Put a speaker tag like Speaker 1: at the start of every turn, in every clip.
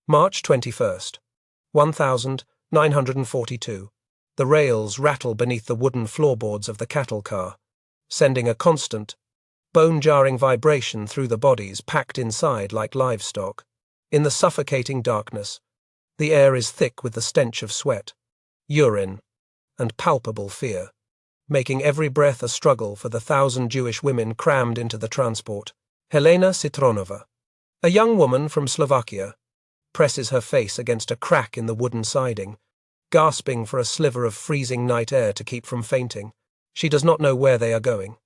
Speaker 1: March 21st, 1942. The rails rattle beneath the wooden floorboards of the cattle car, sending a constant, bone-jarring vibration through the bodies packed inside like livestock. In the suffocating darkness, the air is thick with the stench of sweat, urine, and palpable fear, making every breath a struggle for the 1,000 Jewish women crammed into the transport. Helena Citronova, a young woman from Slovakia, presses her face against a crack in the wooden siding, gasping for a sliver of freezing night air to keep from fainting. She does not know where they are going,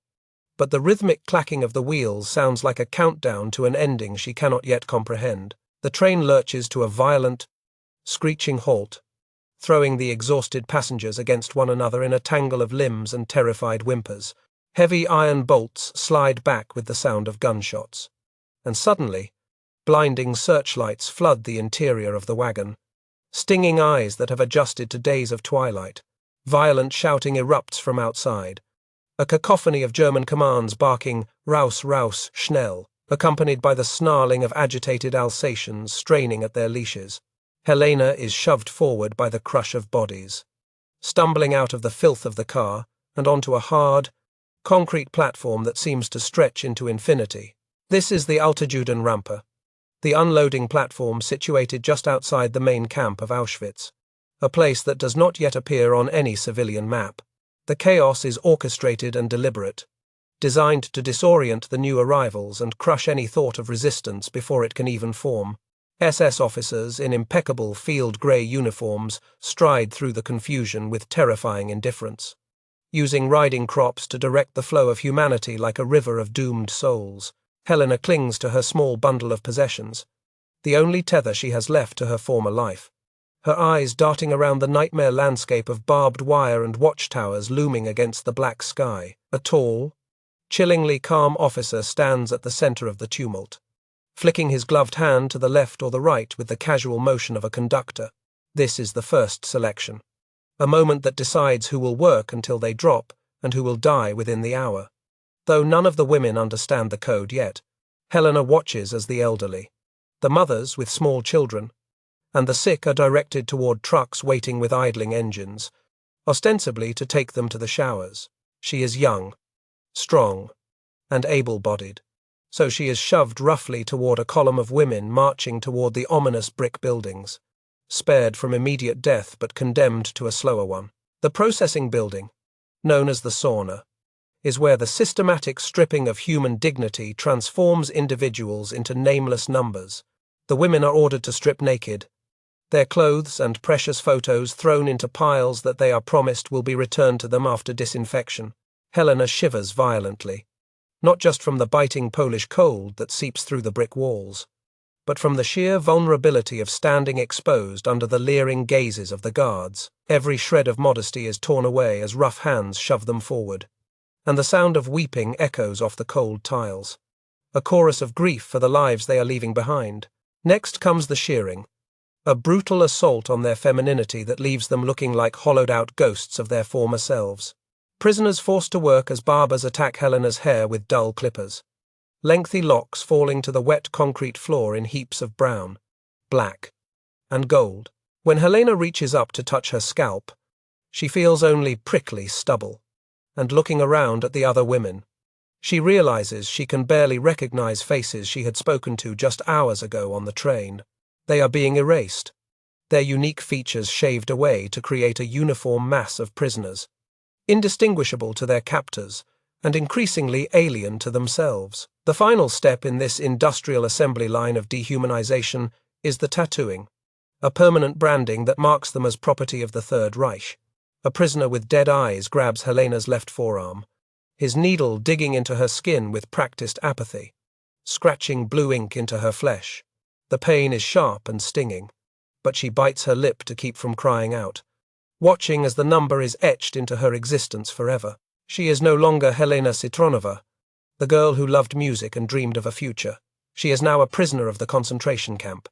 Speaker 1: but the rhythmic clacking of the wheels sounds like a countdown to an ending she cannot yet comprehend. The train lurches to a violent, screeching halt, throwing the exhausted passengers against one another in a tangle of limbs and terrified whimpers. Heavy iron bolts slide back with the sound of gunshots, and suddenly, blinding searchlights flood the interior of the wagon. Stinging eyes that have adjusted to days of twilight. Violent shouting erupts from outside. A cacophony of German commands barking "Raus, raus, schnell," accompanied by the snarling of agitated Alsatians straining at their leashes. Helena is shoved forward by the crush of bodies, stumbling out of the filth of the car and onto a hard, concrete platform that seems to stretch into infinity. This is the Altjudenrampe, the unloading platform situated just outside the main camp of Auschwitz, a place that does not yet appear on any civilian map. The chaos is orchestrated and deliberate, designed to disorient the new arrivals and crush any thought of resistance before it can even form. SS officers in impeccable field grey uniforms stride through the confusion with terrifying indifference, using riding crops to direct the flow of humanity like a river of doomed souls. Helena clings to her small bundle of possessions, the only tether she has left to her former life, her eyes darting around the nightmare landscape of barbed wire and watchtowers looming against the black sky. A tall, chillingly calm officer stands at the center of the tumult, flicking his gloved hand to the left or the right with the casual motion of a conductor. This is the first selection, a moment that decides who will work until they drop and who will die within the hour. Though none of the women understand the code yet, Helena watches as the elderly, the mothers with small children, and the sick are directed toward trucks waiting with idling engines, ostensibly to take them to the showers. She is young, strong, and able-bodied, so she is shoved roughly toward a column of women marching toward the ominous brick buildings, spared from immediate death but condemned to a slower one. The processing building, known as the sauna, is where the systematic stripping of human dignity transforms individuals into nameless numbers. The women are ordered to strip naked, their clothes and precious photos thrown into piles that they are promised will be returned to them after disinfection. Helena shivers violently, not just from the biting Polish cold that seeps through the brick walls, but from the sheer vulnerability of standing exposed under the leering gazes of the guards. Every shred of modesty is torn away as rough hands shove them forward, and the sound of weeping echoes off the cold tiles, a chorus of grief for the lives they are leaving behind. Next comes the shearing, a brutal assault on their femininity that leaves them looking like hollowed-out ghosts of their former selves. Prisoners forced to work as barbers attack Helena's hair with dull clippers, lengthy locks falling to the wet concrete floor in heaps of brown, black, and gold. When Helena reaches up to touch her scalp, she feels only prickly stubble, and looking around at the other women, she realizes she can barely recognize faces she had spoken to just hours ago on the train. They are being erased, their unique features shaved away to create a uniform mass of prisoners, indistinguishable to their captors and increasingly alien to themselves. The final step in this industrial assembly line of dehumanization is the tattooing, a permanent branding that marks them as property of the Third Reich. A prisoner with dead eyes grabs Helena's left forearm, his needle digging into her skin with practiced apathy, scratching blue ink into her flesh. The pain is sharp and stinging, but she bites her lip to keep from crying out, watching as the number is etched into her existence forever. She is no longer Helena Citronova, the girl who loved music and dreamed of a future. She is now a prisoner of the concentration camp,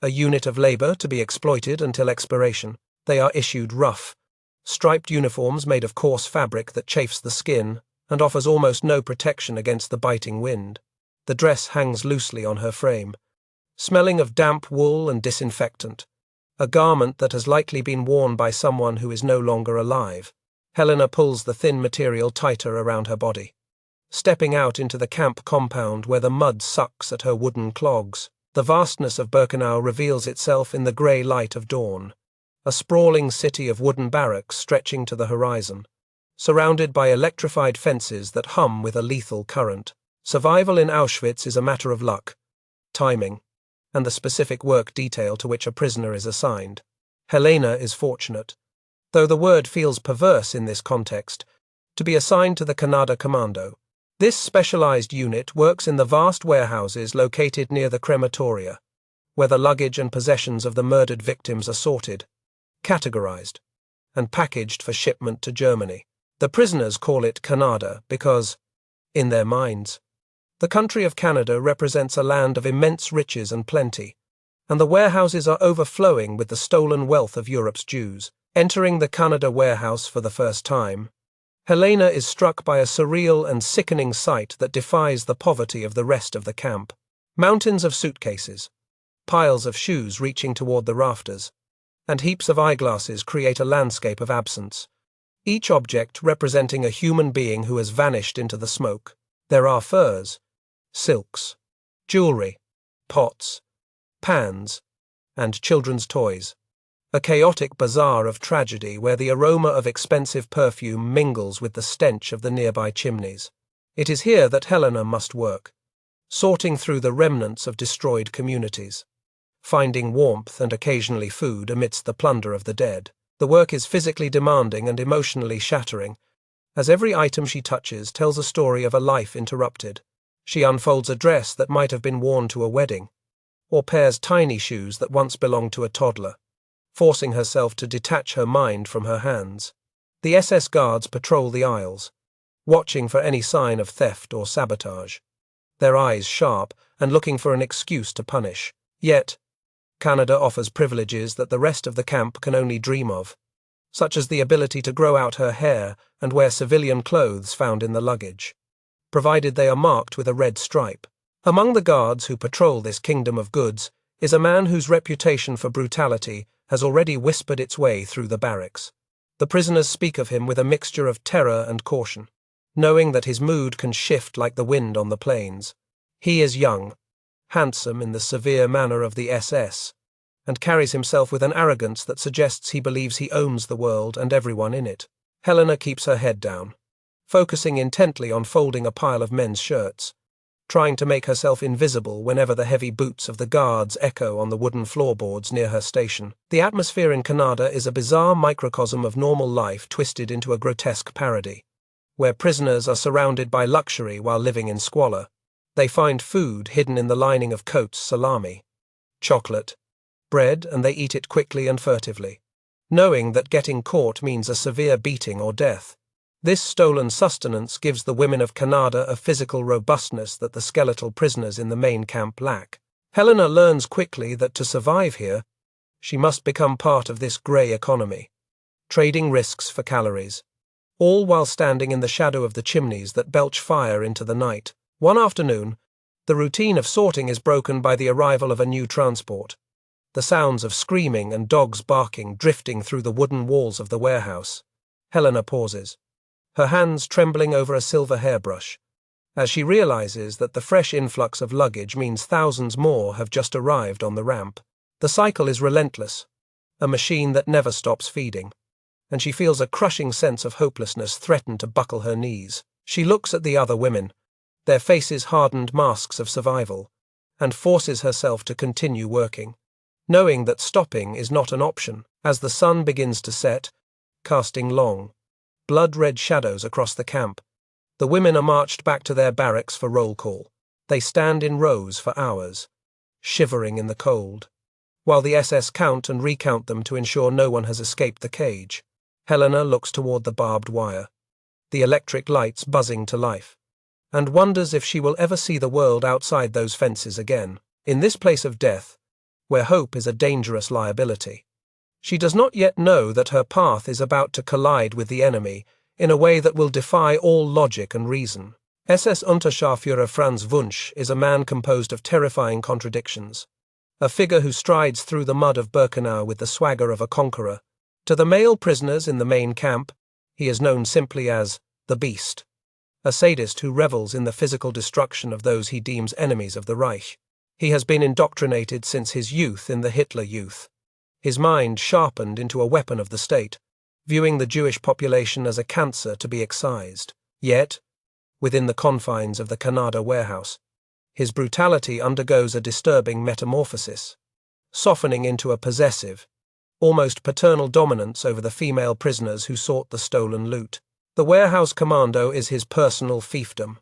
Speaker 1: a unit of labor to be exploited until expiration. They are issued rough, striped uniforms made of coarse fabric that chafes the skin and offers almost no protection against the biting wind. The dress hangs loosely on her frame, smelling of damp wool and disinfectant, a garment that has likely been worn by someone who is no longer alive. Helena pulls the thin material tighter around her body, stepping out into the camp compound where the mud sucks at her wooden clogs. The vastness of Birkenau reveals itself in the grey light of dawn, a sprawling city of wooden barracks stretching to the horizon, surrounded by electrified fences that hum with a lethal current. Survival in Auschwitz is a matter of luck, timing, and the specific work detail to which a prisoner is assigned. Helena is fortunate, though the word feels perverse in this context, to be assigned to the Canada Commando. This specialized unit works in the vast warehouses located near the crematoria, where the luggage and possessions of the murdered victims are sorted, categorized, and packaged for shipment to Germany. The prisoners call it Canada because, in their minds, the country of Canada represents a land of immense riches and plenty, and the warehouses are overflowing with the stolen wealth of Europe's Jews. Entering the Canada warehouse for the first time, Helena is struck by a surreal and sickening sight that defies the poverty of the rest of the camp. Mountains of suitcases, piles of shoes reaching toward the rafters, and heaps of eyeglasses create a landscape of absence, each object representing a human being who has vanished into the smoke. There are furs, silks, jewelry, pots, pans, and children's toys. A chaotic bazaar of tragedy where the aroma of expensive perfume mingles with the stench of the nearby chimneys. It is here that Helena must work, sorting through the remnants of destroyed communities, finding warmth and occasionally food amidst the plunder of the dead. The work is physically demanding and emotionally shattering, as every item she touches tells a story of a life interrupted. She unfolds a dress that might have been worn to a wedding, or pairs tiny shoes that once belonged to a toddler, forcing herself to detach her mind from her hands. The SS guards patrol the aisles, watching for any sign of theft or sabotage, their eyes sharp and looking for an excuse to punish. Yet, Canada offers privileges that the rest of the camp can only dream of, such as the ability to grow out her hair and wear civilian clothes found in the luggage, provided they are marked with a red stripe. Among the guards who patrol this kingdom of goods is a man whose reputation for brutality has already whispered its way through the barracks. The prisoners speak of him with a mixture of terror and caution, knowing that his mood can shift like the wind on the plains. He is young, handsome in the severe manner of the SS, and carries himself with an arrogance that suggests he believes he owns the world and everyone in it. Helena keeps her head down, focusing intently on folding a pile of men's shirts, trying to make herself invisible whenever the heavy boots of the guards echo on the wooden floorboards near her station. The atmosphere in Canada is a bizarre microcosm of normal life twisted into a grotesque parody, where prisoners are surrounded by luxury while living in squalor. They find food hidden in the lining of coats, salami, chocolate, bread, and they eat it quickly and furtively, knowing that getting caught means a severe beating or death. This stolen sustenance gives the women of Canada a physical robustness that the skeletal prisoners in the main camp lack. Helena learns quickly that to survive here, she must become part of this grey economy, trading risks for calories, all while standing in the shadow of the chimneys that belch fire into the night. One afternoon, the routine of sorting is broken by the arrival of a new transport, the sounds of screaming and dogs barking drifting through the wooden walls of the warehouse. Helena pauses, her hands trembling over a silver hairbrush, as she realizes that the fresh influx of luggage means thousands more have just arrived on the ramp. The cycle is relentless, a machine that never stops feeding, and she feels a crushing sense of hopelessness threaten to buckle her knees. She looks at the other women, their faces hardened masks of survival, and forces herself to continue working, knowing that stopping is not an option. As the sun begins to set, casting long, blood-red shadows across the camp, the women are marched back to their barracks for roll call. They stand in rows for hours, shivering in the cold, while the SS count and recount them to ensure no one has escaped the cage. Helena looks toward the barbed wire, the electric lights buzzing to life, and wonders if she will ever see the world outside those fences again. In this place of death, where hope is a dangerous liability, she does not yet know that her path is about to collide with the enemy in a way that will defy all logic and reason. SS Unterscharführer Franz Wunsch is a man composed of terrifying contradictions. a figure who strides through the mud of Birkenau with the swagger of a conqueror. To the male prisoners in the main camp, he is known simply as the Beast, a sadist who revels in the physical destruction of those he deems enemies of the Reich. He has been indoctrinated since his youth in the Hitler Youth, his mind sharpened into a weapon of the state, viewing the Jewish population as a cancer to be excised. Yet, within the confines of the Canada warehouse, his brutality undergoes a disturbing metamorphosis, softening into a possessive, almost paternal dominance over the female prisoners who sought the stolen loot. The warehouse commando is his personal fiefdom,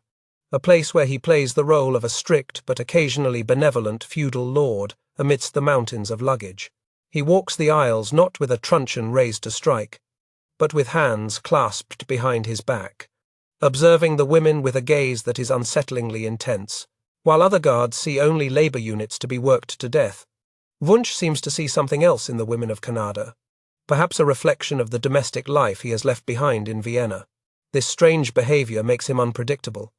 Speaker 1: a place where he plays the role of a strict but occasionally benevolent feudal lord amidst the mountains of luggage. He walks the aisles not with a truncheon raised to strike, but with hands clasped behind his back, observing the women with a gaze that is unsettlingly intense, while other guards see only labor units to be worked to death. Wunsch seems to see something else in the women of Canada, perhaps a reflection of the domestic life he has left behind in Vienna. This strange behavior makes him unpredictable,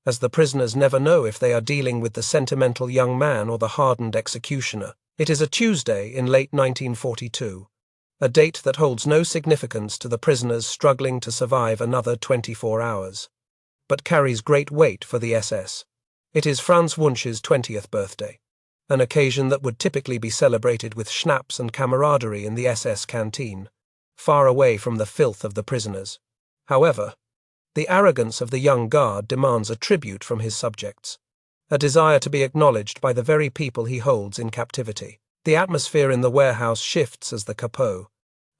Speaker 1: as the prisoners never know if they are dealing with the sentimental young man or the hardened executioner. It is a Tuesday in late 1942, a date that holds no significance to the prisoners struggling to survive another 24 hours, but carries great weight for the SS. It is Franz Wunsch's 20th birthday, an occasion that would typically be celebrated with schnapps and camaraderie in the SS canteen, far away from the filth of the prisoners. However, the arrogance of the young guard demands a tribute from his subjects, a desire to be acknowledged by the very people he holds in captivity. The atmosphere in the warehouse shifts as the capo,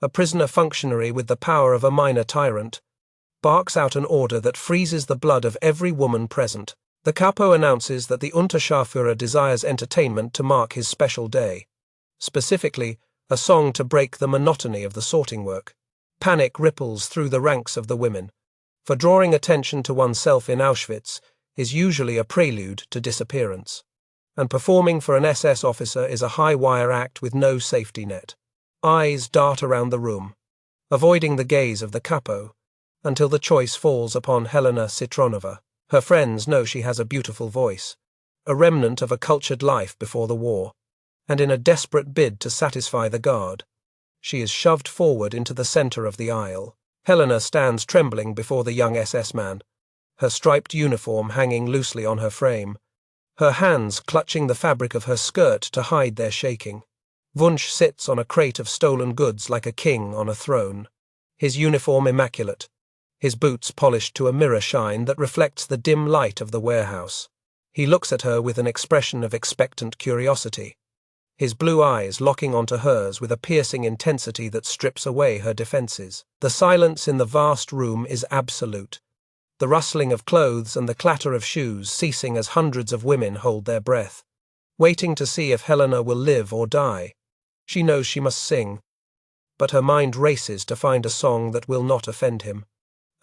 Speaker 1: a prisoner functionary with the power of a minor tyrant, barks out an order that freezes the blood of every woman present. The capo announces that the Unterscharführer desires entertainment to mark his special day, specifically a song to break the monotony of the sorting work. Panic ripples through the ranks of the women, for drawing attention to oneself in Auschwitz is usually a prelude to disappearance, and performing for an SS officer is a high-wire act with no safety net. Eyes dart around the room, avoiding the gaze of the capo, until the choice falls upon Helena Citronova. Her friends know she has a beautiful voice, a remnant of a cultured life before the war, and in a desperate bid to satisfy the guard, she is shoved forward into the center of the aisle. Helena stands trembling before the young SS man, her striped uniform hanging loosely on her frame, her hands clutching the fabric of her skirt to hide their shaking. Wunsch sits on a crate of stolen goods like a king on a throne, his uniform immaculate, his boots polished to a mirror shine that reflects the dim light of the warehouse. He looks at her with an expression of expectant curiosity, his blue eyes locking onto hers with a piercing intensity that strips away her defenses. The silence in the vast room is absolute, the rustling of clothes and the clatter of shoes ceasing as hundreds of women hold their breath, waiting to see if Helena will live or die. She knows she must sing, but her mind races to find a song that will not offend him,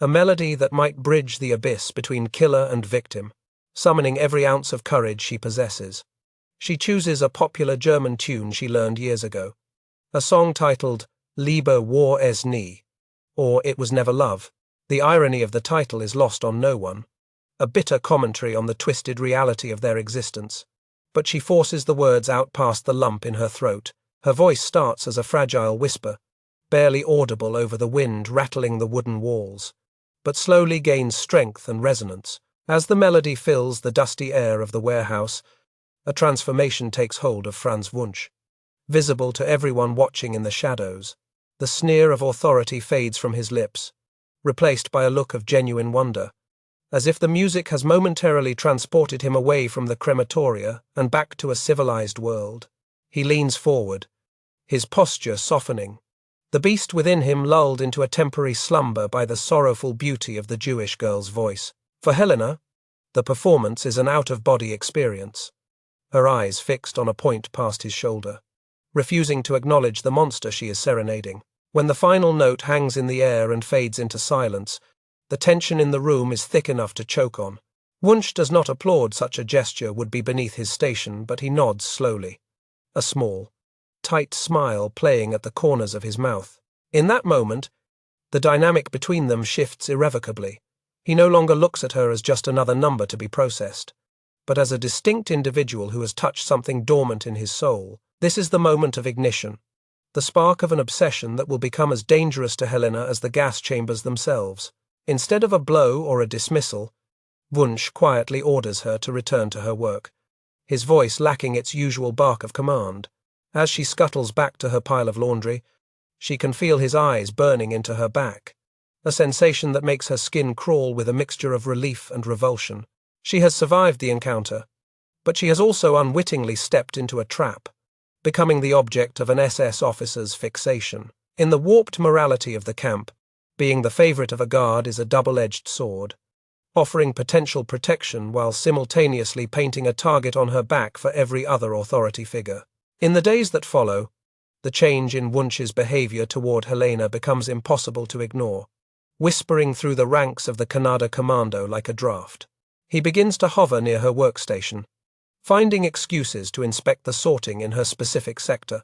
Speaker 1: a melody that might bridge the abyss between killer and victim, summoning every ounce of courage she possesses. She chooses a popular German tune she learned years ago, a song titled Liebe war es nie, or It Was Never Love. The irony of the title is lost on no one, a bitter commentary on the twisted reality of their existence. But she forces the words out past the lump in her throat. Her voice starts as a fragile whisper, barely audible over the wind rattling the wooden walls, but slowly gains strength and resonance. As the melody fills the dusty air of the warehouse, a transformation takes hold of Franz Wunsch. Visible to everyone watching in the shadows, the sneer of authority fades from his lips, replaced by a look of genuine wonder, as if the music has momentarily transported him away from the crematoria and back to a civilized world. He leans forward, his posture softening, the beast within him lulled into a temporary slumber by the sorrowful beauty of the Jewish girl's voice. For Helena, the performance is an out-of-body experience, her eyes fixed on a point past his shoulder, refusing to acknowledge the monster she is serenading. When the final note hangs in the air and fades into silence, the tension in the room is thick enough to choke on. Wunsch does not applaud such a gesture would be beneath his station, but he nods slowly, a small, tight smile playing at the corners of his mouth. In that moment, the dynamic between them shifts irrevocably. He no longer looks at her as just another number to be processed, but as a distinct individual who has touched something dormant in his soul. This is the moment of ignition, the spark of an obsession that will become as dangerous to Helena as the gas chambers themselves. Instead of a blow or a dismissal, Wunsch quietly orders her to return to her work, his voice lacking its usual bark of command. As she scuttles back to her pile of laundry, she can feel his eyes burning into her back, a sensation that makes her skin crawl with a mixture of relief and revulsion. She has survived the encounter, but she has also unwittingly stepped into a trap, becoming the object of an SS officer's fixation. In the warped morality of the camp, being the favorite of a guard is a double-edged sword, offering potential protection while simultaneously painting a target on her back for every other authority figure. In the days that follow, the change in Wunsch's behavior toward Helena becomes impossible to ignore, whispering through the ranks of the Canada Commando like a draft. He begins to hover near her workstation, finding excuses to inspect the sorting in her specific sector,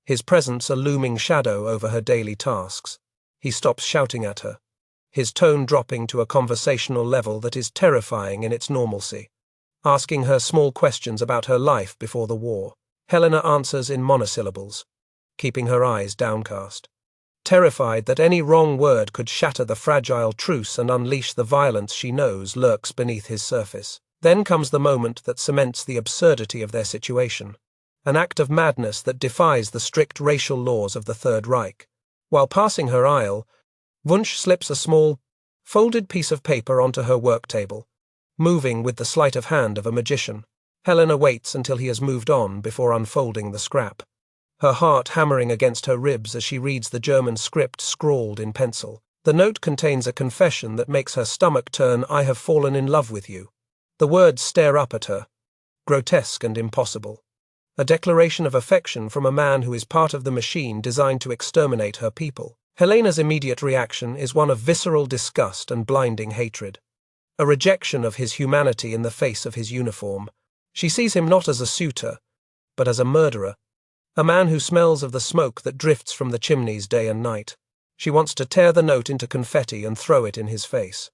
Speaker 1: his presence a looming shadow over her daily tasks. He stops shouting at her, his tone dropping to a conversational level that is terrifying in its normalcy, asking her small questions about her life before the war. Helena answers in monosyllables, keeping her eyes downcast, terrified that any wrong word could shatter the fragile truce and unleash the violence she knows lurks beneath his surface. Then comes the moment that cements the absurdity of their situation, an act of madness that defies the strict racial laws of the Third Reich. While passing her aisle, Wunsch slips a small, folded piece of paper onto her work table, moving with the sleight of hand of a magician. Helena waits until he has moved on before unfolding the scrap, her heart hammering against her ribs as she reads the German script scrawled in pencil. The note contains a confession that makes her stomach turn. "I have fallen in love with you." The words stare up at her, grotesque and impossible. A declaration of affection from a man who is part of the machine designed to exterminate her people. Helena's immediate reaction is one of visceral disgust and blinding hatred, a rejection of his humanity in the face of his uniform. She sees him not as a suitor, but as a murderer, a man who smells of the smoke that drifts from the chimneys day and night. She wants to tear the note into confetti and throw it in his face,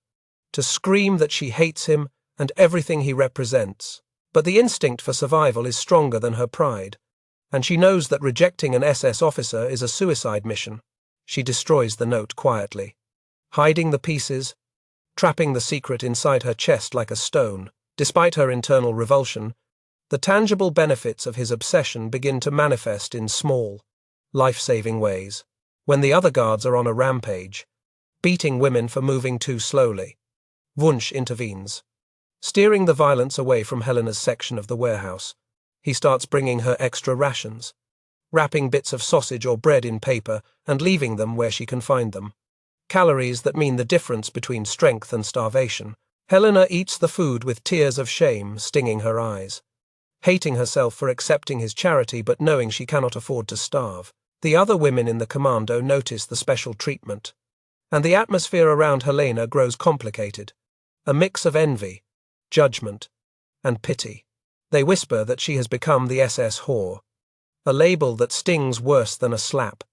Speaker 1: to scream that she hates him and everything he represents. But the instinct for survival is stronger than her pride, and she knows that rejecting an SS officer is a suicide mission. She destroys the note quietly, hiding the pieces, trapping the secret inside her chest like a stone. Despite her internal revulsion, the tangible benefits of his obsession begin to manifest in small, life-saving ways. When the other guards are on a rampage, beating women for moving too slowly, Wunsch intervenes, steering the violence away from Helena's section of the warehouse. He starts bringing her extra rations, wrapping bits of sausage or bread in paper and leaving them where she can find them. Calories that mean the difference between strength and starvation. Helena eats the food with tears of shame stinging her eyes, hating herself for accepting his charity but knowing she cannot afford to starve. The other women in the commando notice the special treatment, and the atmosphere around Helena grows complicated, a mix of envy, judgment, and pity. They whisper that she has become the SS whore, a label that stings worse than a slap,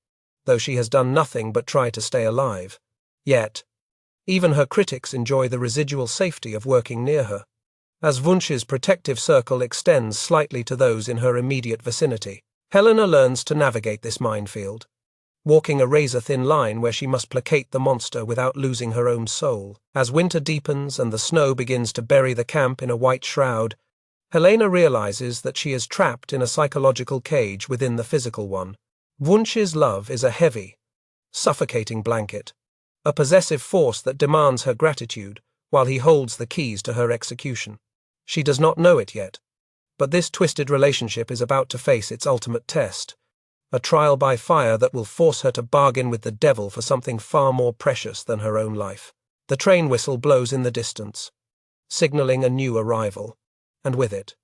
Speaker 1: though she has done nothing but try to stay alive. Yet, even her critics enjoy the residual safety of working near her, as Wunsch's protective circle extends slightly to those in her immediate vicinity. Helena learns to navigate this minefield, walking a razor-thin line where she must placate the monster without losing her own soul. As winter deepens and the snow begins to bury the camp in a white shroud, Helena realizes that she is trapped in a psychological cage within the physical one. Wunsch's love is a heavy, suffocating blanket, a possessive force that demands her gratitude while he holds the keys to her execution. She does not know it yet, but this twisted relationship is about to face its ultimate test, a trial by fire that will force her to bargain with the devil for something far more precious than her own life. The train whistle blows in the distance, signaling a new arrival, and with it,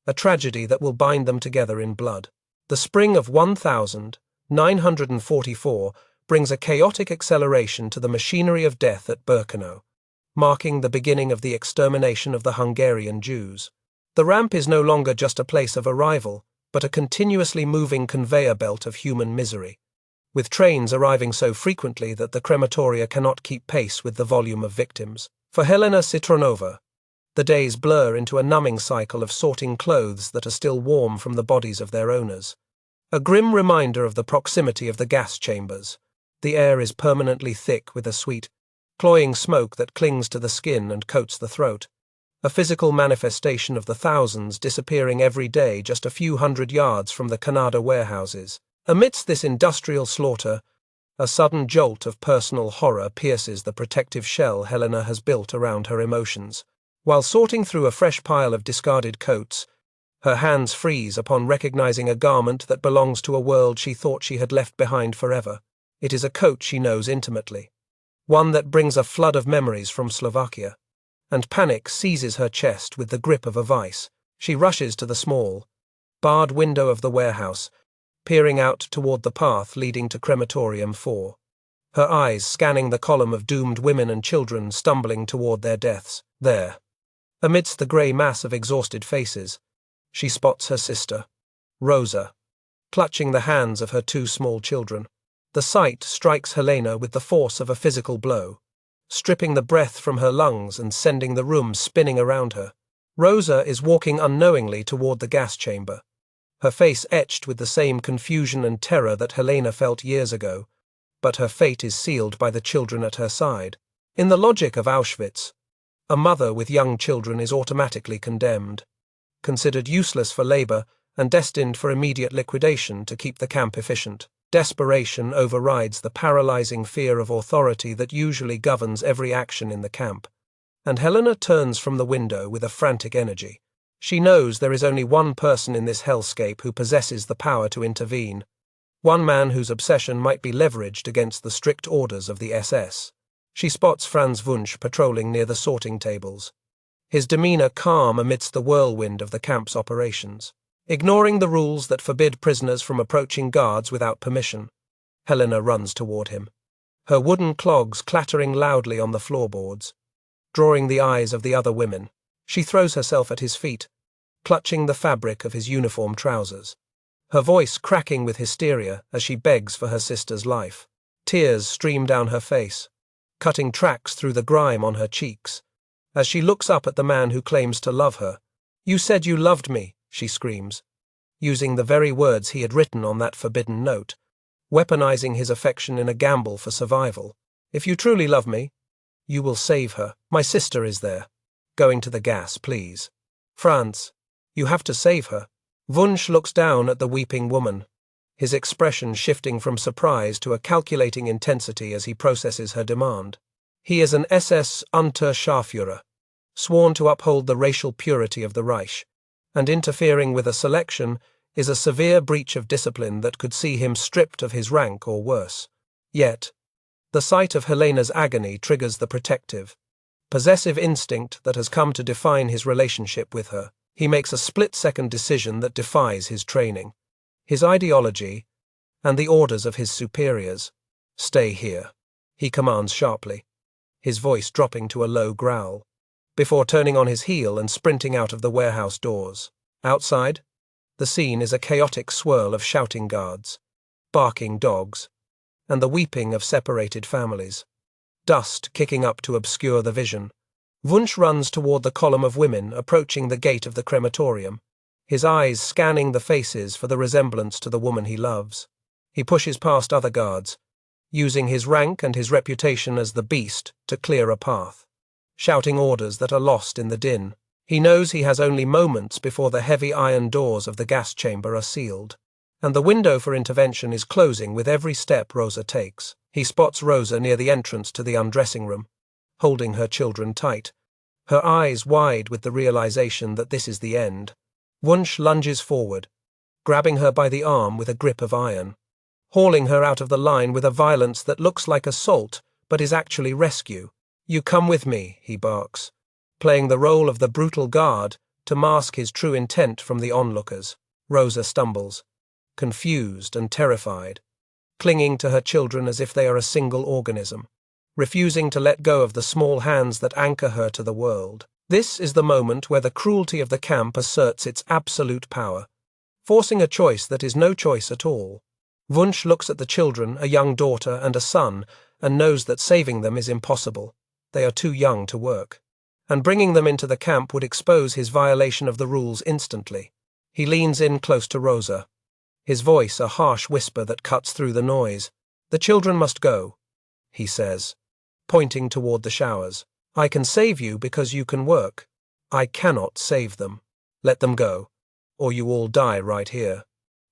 Speaker 1: a tragedy that will bind them together in blood. The spring of 1944 brings a chaotic acceleration to the machinery of death at Birkenau, marking the beginning of the extermination of the Hungarian Jews. The ramp is no longer just a place of arrival, but a continuously moving conveyor belt of human misery, with trains arriving so frequently that the crematoria cannot keep pace with the volume of victims. For Helena Citronova, The days blur into a numbing cycle of sorting clothes that are still warm from the bodies of their owners. A grim reminder of the proximity of the gas chambers. The air is permanently thick with a sweet, cloying smoke that clings to the skin and coats the throat. A physical manifestation of the thousands disappearing every day just a few hundred yards from the Canada warehouses. Amidst this industrial slaughter, a sudden jolt of personal horror pierces the protective shell Helena has built around her emotions. While sorting through a fresh pile of discarded coats, her hands freeze upon recognizing a garment that belongs to a world she thought she had left behind forever. It is a coat she knows intimately, one that brings a flood of memories from Slovakia. And panic seizes her chest with the grip of a vice. She rushes to the small, barred window of the warehouse, peering out toward the path leading to Crematorium 4. Her eyes scanning the column of doomed women and children stumbling toward their deaths. There, amidst the grey mass of exhausted faces, she spots her sister, Rosa, clutching the hands of her two small children. The sight strikes Helena with the force of a physical blow, stripping the breath from her lungs and sending the room spinning around her. Rosa is walking unknowingly toward the gas chamber, her face etched with the same confusion and terror that Helena felt years ago, but her fate is sealed by the children at her side. In the logic of Auschwitz, a mother with young children is automatically condemned, considered useless for labor and destined for immediate liquidation to keep the camp efficient. Desperation overrides the paralyzing fear of authority that usually governs every action in the camp, and Helena turns from the window with a frantic energy. She knows there is only one person in this hellscape who possesses the power to intervene, one man whose obsession might be leveraged against the strict orders of the SS. She spots Franz Wunsch patrolling near the sorting tables, his demeanor calm amidst the whirlwind of the camp's operations. Ignoring the rules that forbid prisoners from approaching guards without permission, Helena runs toward him, her wooden clogs clattering loudly on the floorboards. Drawing the eyes of the other women, she throws herself at his feet, clutching the fabric of his uniform trousers, her voice cracking with hysteria as she begs for her sister's life. Tears stream down her face, cutting tracks through the grime on her cheeks, as she looks up at the man who claims to love her. "You said you loved me," she screams, using the very words he had written on that forbidden note, weaponizing his affection in a gamble for survival. "If you truly love me, you will save her. My sister is there. Going to the gas, please. Franz, you have to save her." Wunsch looks down at the weeping woman, his expression shifting from surprise to a calculating intensity as he processes her demand. He is an SS Unterscharführer, sworn to uphold the racial purity of the Reich, and interfering with a selection is a severe breach of discipline that could see him stripped of his rank or worse. Yet, the sight of Helena's agony triggers the protective, possessive instinct that has come to define his relationship with her. He makes a split-second decision that defies his training, his ideology, and the orders of his superiors. "Stay here," he commands sharply, his voice dropping to a low growl, before turning on his heel and sprinting out of the warehouse doors. Outside, the scene is a chaotic swirl of shouting guards, barking dogs, and the weeping of separated families. Dust kicking up to obscure the vision. Wunsch runs toward the column of women approaching the gate of the crematorium, his eyes scanning the faces for the resemblance to the woman he loves. He pushes past other guards, using his rank and his reputation as the Beast to clear a path, shouting orders that are lost in the din. He knows he has only moments before the heavy iron doors of the gas chamber are sealed, and the window for intervention is closing with every step Rosa takes. He spots Rosa near the entrance to the undressing room, holding her children tight, her eyes wide with the realization that this is the end. Wunsch lunges forward, grabbing her by the arm with a grip of iron, hauling her out of the line with a violence that looks like assault but is actually rescue. "You come with me," he barks, playing the role of the brutal guard to mask his true intent from the onlookers. Rosa stumbles, confused and terrified, clinging to her children as if they are a single organism, refusing to let go of the small hands that anchor her to the world. This is the moment where the cruelty of the camp asserts its absolute power, forcing a choice that is no choice at all. Wunsch looks at the children, a young daughter and a son, and knows that saving them is impossible. They are too young to work. and bringing them into the camp would expose his violation of the rules instantly. He leans in close to Rosa, his voice a harsh whisper that cuts through the noise. "The children must go," he says, pointing toward the showers. "I can save you because you can work. I cannot save them. Let them go, or you all die right here."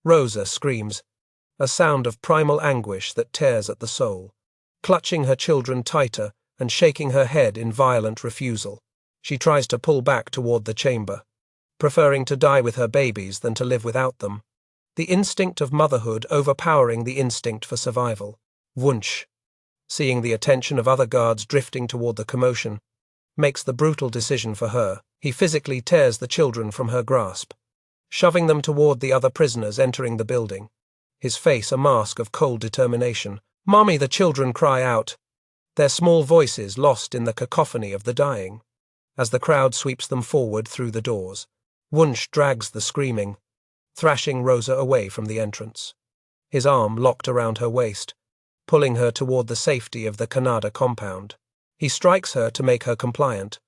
Speaker 1: Rosa screams, a sound of primal anguish that tears at the soul, clutching her children tighter and shaking her head in violent refusal. She tries to pull back toward the chamber, preferring to die with her babies than to live without them, the instinct of motherhood overpowering the instinct for survival. Wunsch, seeing the attention of other guards drifting toward the commotion, makes the brutal decision for her. He physically tears the children from her grasp, shoving them toward the other prisoners entering the building, his face a mask of cold determination. "Mommy," the children cry out, their small voices lost in the cacophony of the dying. As the crowd sweeps them forward through the doors, Wunsch drags the screaming, thrashing Rosa away from the entrance, his arm locked around her waist, pulling her toward the safety of the Canada compound. He strikes her to make her compliant,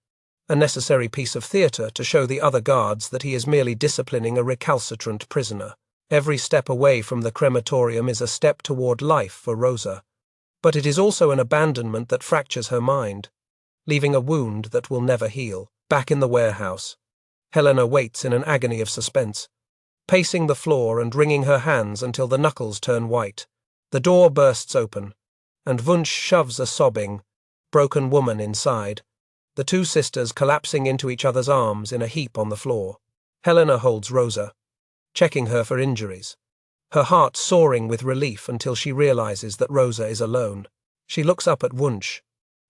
Speaker 1: a necessary piece of theatre to show the other guards that he is merely disciplining a recalcitrant prisoner. Every step away from the crematorium is a step toward life for Rosa, but it is also an abandonment that fractures her mind, leaving a wound that will never heal. Back in the warehouse, Helena waits in an agony of suspense, pacing the floor and wringing her hands until the knuckles turn white. The door bursts open, and Wunsch shoves a sobbing, broken woman inside, the two sisters collapsing into each other's arms in a heap on the floor. Helena holds Rosa, checking her for injuries, her heart soaring with relief until she realizes that Rosa is alone. She looks up at Wunsch,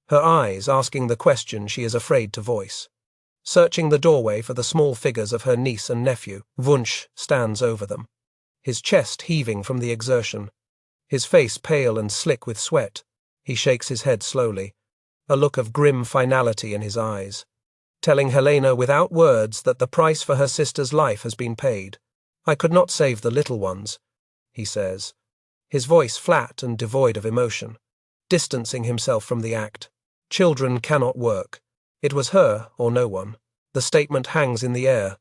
Speaker 1: her eyes asking the question she is afraid to voice. Searching the doorway for the small figures of her niece and nephew, Wunsch stands over them, his chest heaving from the exertion, his face pale and slick with sweat. He shakes his head slowly, a look of grim finality in his eyes, telling Helena without words that the price for her sister's life has been paid. "I could not save the little ones," he says, his voice flat and devoid of emotion, distancing himself from the act. "Children cannot work. It was her or no one." The statement hangs in the air,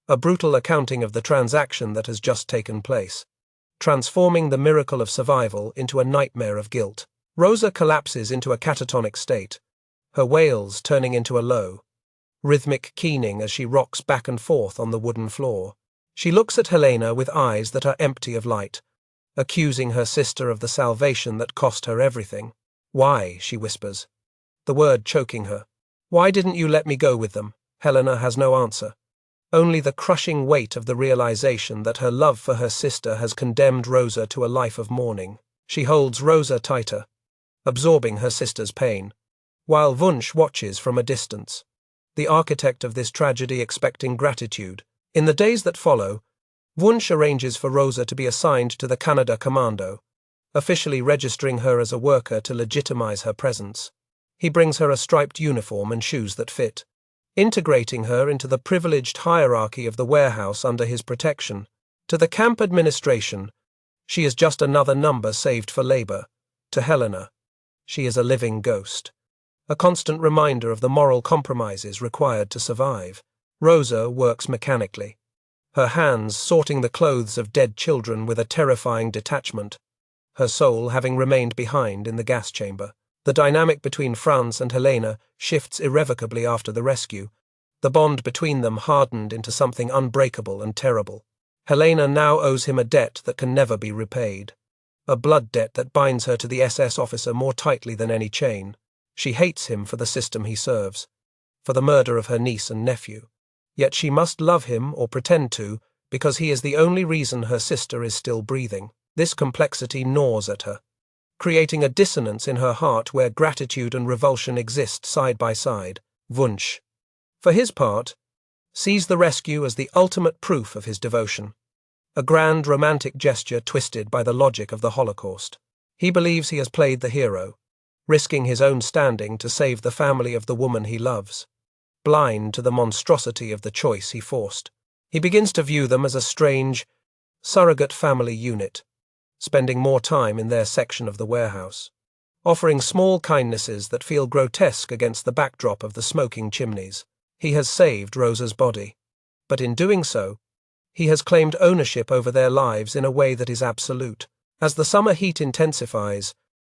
Speaker 1: a brutal accounting of the transaction that has just taken place, transforming the miracle of survival into a nightmare of guilt. Rosa collapses into a catatonic state, her wails turning into a low, rhythmic keening as she rocks back and forth on the wooden floor. She looks at Helena with eyes that are empty of light, accusing her sister of the salvation that cost her everything. "Why?" she whispers, the word choking her. "Why didn't you let me go with them?" Helena has no answer, only the crushing weight of the realization that her love for her sister has condemned Rosa to a life of mourning. She holds Rosa tighter, absorbing her sister's pain, while Wunsch watches from a distance, the architect of this tragedy expecting gratitude. In the days that follow, Wunsch arranges for Rosa to be assigned to the Canada Commando, officially registering her as a worker to legitimize her presence. He brings her a striped uniform and shoes that fit, integrating her into the privileged hierarchy of the warehouse under his protection. To the camp administration, she is just another number saved for labor. To Helena, she is a living ghost, a constant reminder of the moral compromises required to survive. Rosa works mechanically, her hands sorting the clothes of dead children with a terrifying detachment, her soul having remained behind in the gas chamber. The dynamic between Franz and Helena shifts irrevocably after the rescue, the bond between them hardened into something unbreakable and terrible. Helena now owes him a debt that can never be repaid, a blood debt that binds her to the SS officer more tightly than any chain. She hates him for the system he serves, for the murder of her niece and nephew. Yet she must love him, or pretend to, because he is the only reason her sister is still breathing. This complexity gnaws at her, creating a dissonance in her heart where gratitude and revulsion exist side by side. Wunsch, for his part, sees the rescue as the ultimate proof of his devotion, a grand romantic gesture twisted by the logic of the Holocaust. He believes he has played the hero, risking his own standing to save the family of the woman he loves. Blind to the monstrosity of the choice he forced, he begins to view them as a strange, surrogate family unit, spending more time in their section of the warehouse. offering small kindnesses that feel grotesque against the backdrop of the smoking chimneys. He has saved Rosa's body. But in doing so, he has claimed ownership over their lives in a way that is absolute. As the summer heat intensifies,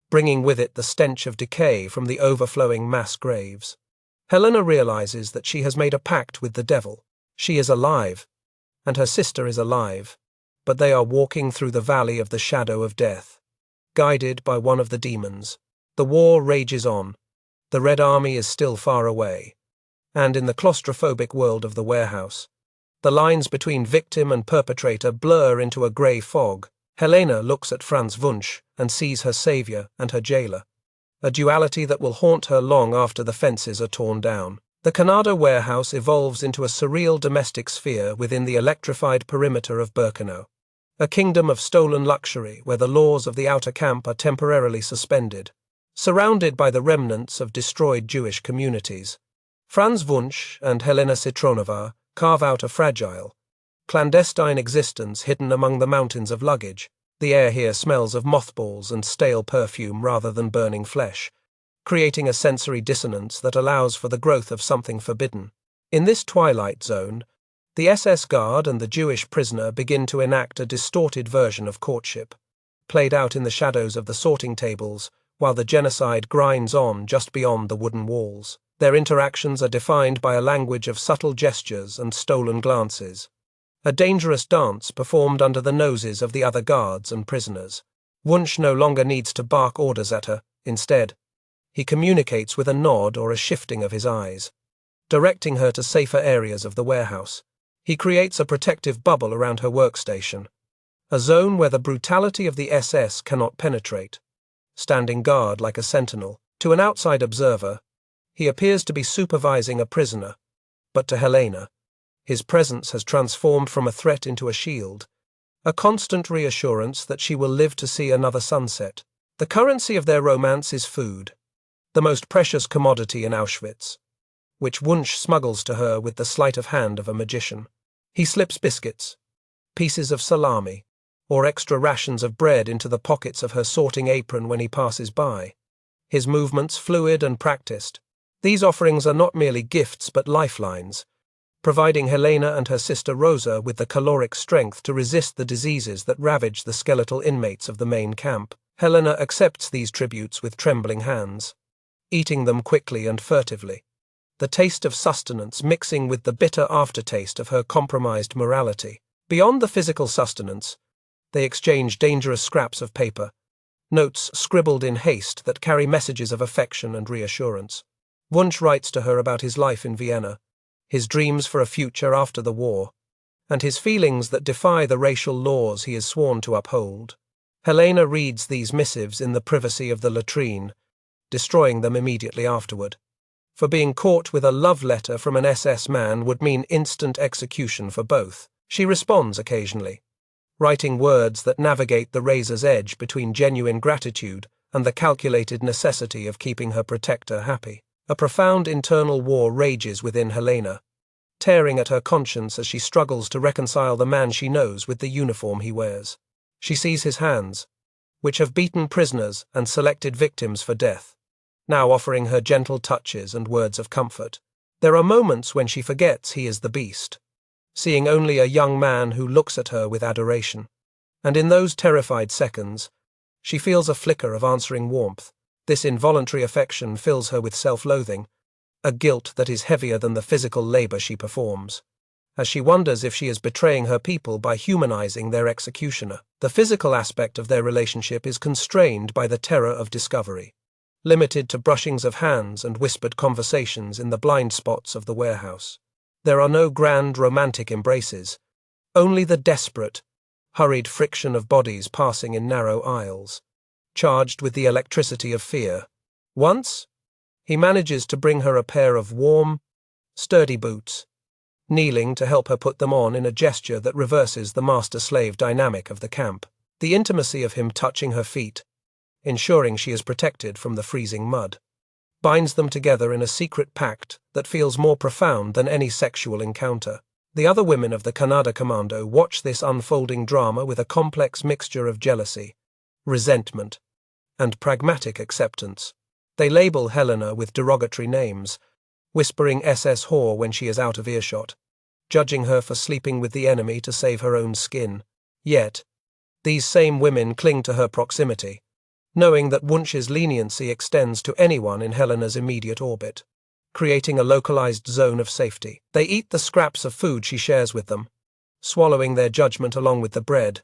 Speaker 1: bringing with it the stench of decay from the overflowing mass graves, Helena realizes that she has made a pact with the devil. She is alive, and her sister is alive, but they are walking through the valley of the shadow of death, guided by one of the demons. The war rages on. The Red Army is still far away, and in the claustrophobic world of the warehouse, the lines between victim and perpetrator blur into a grey fog. Helena looks at Franz Wunsch and sees her savior and her jailer, a duality that will haunt her long after the fences are torn down. The Canada warehouse evolves into a surreal domestic sphere within the electrified perimeter of Birkenau, a kingdom of stolen luxury where the laws of the outer camp are temporarily suspended. Surrounded by the remnants of destroyed Jewish communities, Franz Wunsch and Helena Citronova carve out a fragile, clandestine existence hidden among the mountains of luggage. The air here smells of mothballs and stale perfume rather than burning flesh, creating a sensory dissonance that allows for the growth of something forbidden. In this twilight zone, the SS guard and the Jewish prisoner begin to enact a distorted version of courtship, played out in the shadows of the sorting tables, while the genocide grinds on just beyond the wooden walls. Their interactions are defined by a language of subtle gestures and stolen glances, a dangerous dance performed under the noses of the other guards and prisoners. Wunsch no longer needs to bark orders at her. Instead, he communicates with a nod or a shifting of his eyes, directing her to safer areas of the warehouse. He creates a protective bubble around her workstation, a zone where the brutality of the SS cannot penetrate. Standing guard like a sentinel, to an outside observer, he appears to be supervising a prisoner, but to Helena, his presence has transformed from a threat into a shield, a constant reassurance that she will live to see another sunset. The currency of their romance is food, the most precious commodity in Auschwitz, which Wunsch smuggles to her with the sleight of hand of a magician. He slips biscuits, pieces of salami, or extra rations of bread into the pockets of her sorting apron when he passes by, his movements fluid and practiced. These offerings are not merely gifts but lifelines, providing Helena and her sister Rosa with the caloric strength to resist the diseases that ravage the skeletal inmates of the main camp. Helena accepts these tributes with trembling hands, eating them quickly and furtively, the taste of sustenance mixing with the bitter aftertaste of her compromised morality. Beyond the physical sustenance, they exchange dangerous scraps of paper, notes scribbled in haste that carry messages of affection and reassurance. Wunsch writes to her about his life in Vienna, his dreams for a future after the war, and his feelings that defy the racial laws he is sworn to uphold. Helena reads these missives in the privacy of the latrine, destroying them immediately afterward. For being caught with a love letter from an SS man would mean instant execution for both. She responds occasionally, writing words that navigate the razor's edge between genuine gratitude and the calculated necessity of keeping her protector happy. A profound internal war rages within Helena, tearing at her conscience as she struggles to reconcile the man she knows with the uniform he wears. She sees his hands, which have beaten prisoners and selected victims for death, now offering her gentle touches and words of comfort. There are moments when she forgets he is the beast, seeing only a young man who looks at her with adoration, and in those terrified seconds, she feels a flicker of answering warmth. This involuntary affection fills her with self-loathing, a guilt that is heavier than the physical labor she performs, as she wonders if she is betraying her people by humanizing their executioner. The physical aspect of their relationship is constrained by the terror of discovery, limited to brushings of hands and whispered conversations in the blind spots of the warehouse. There are no grand romantic embraces, only the desperate, hurried friction of bodies passing in narrow aisles, charged with the electricity of fear. Once, he manages to bring her a pair of warm, sturdy boots, kneeling to help her put them on in a gesture that reverses the master-slave dynamic of the camp. The intimacy of him touching her feet, ensuring she is protected from the freezing mud, binds them together in a secret pact that feels more profound than any sexual encounter. The other women of the Canada Commando watch this unfolding drama with a complex mixture of jealousy, resentment, and pragmatic acceptance. They label Helena with derogatory names, whispering SS whore when she is out of earshot, judging her for sleeping with the enemy to save her own skin. Yet, these same women cling to her proximity, knowing that Wunsch's leniency extends to anyone in Helena's immediate orbit, creating a localized zone of safety. They eat the scraps of food she shares with them, swallowing their judgment along with the bread.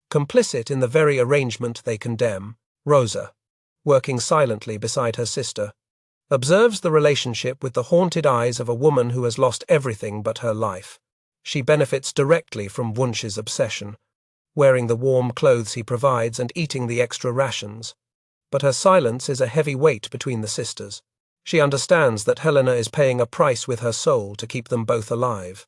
Speaker 1: Complicit in the very arrangement they condemn, Rosa, working silently beside her sister, observes the relationship with the haunted eyes of a woman who has lost everything but her life. She benefits directly from Wunsch's obsession, wearing the warm clothes he provides and eating the extra rations. But her silence is a heavy weight between the sisters. She understands that Helena is paying a price with her soul to keep them both alive,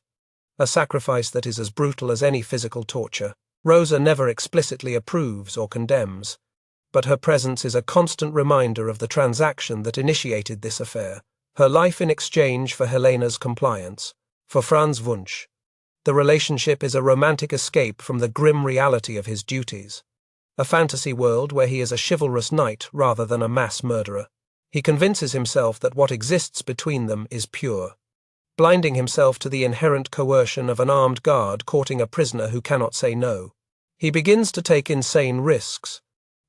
Speaker 1: a sacrifice that is as brutal as any physical torture. Rosa never explicitly approves or condemns, but her presence is a constant reminder of the transaction that initiated this affair, her life in exchange for Helena's compliance. For Franz Wunsch, the relationship is a romantic escape from the grim reality of his duties, a fantasy world where he is a chivalrous knight rather than a mass murderer. He convinces himself that what exists between them is pure, blinding himself to the inherent coercion of an armed guard courting a prisoner who cannot say no. He begins to take insane risks,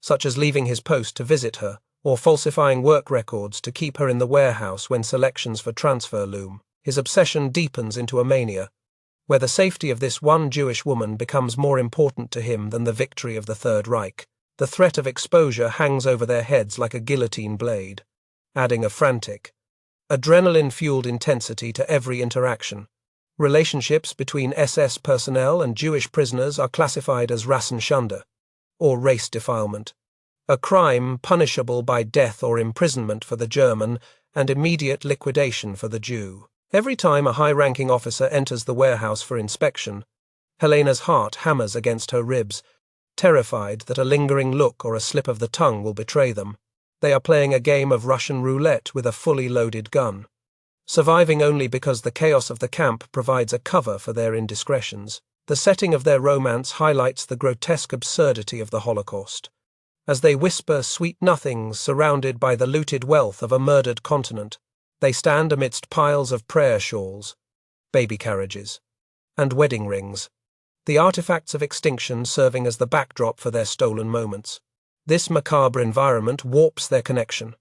Speaker 1: such as leaving his post to visit her, or falsifying work records to keep her in the warehouse when selections for transfer loom. His obsession deepens into a mania, where the safety of this one Jewish woman becomes more important to him than the victory of the Third Reich. The threat of exposure hangs over their heads like a guillotine blade, adding a frantic, adrenaline-fueled intensity to every interaction. Relationships between SS personnel and Jewish prisoners are classified as Rassenschande, or race defilement, a crime punishable by death or imprisonment for the German and immediate liquidation for the Jew. Every time a high-ranking officer enters the warehouse for inspection, Helena's heart hammers against her ribs, terrified that a lingering look or a slip of the tongue will betray them. They are playing a game of Russian roulette with a fully loaded gun, surviving only because the chaos of the camp provides a cover for their indiscretions. The setting of their romance highlights the grotesque absurdity of the Holocaust, as they whisper sweet nothings surrounded by the looted wealth of a murdered continent. They stand amidst piles of prayer shawls, baby carriages, and wedding rings, the artifacts of extinction serving as the backdrop for their stolen moments. This macabre environment warps their connection,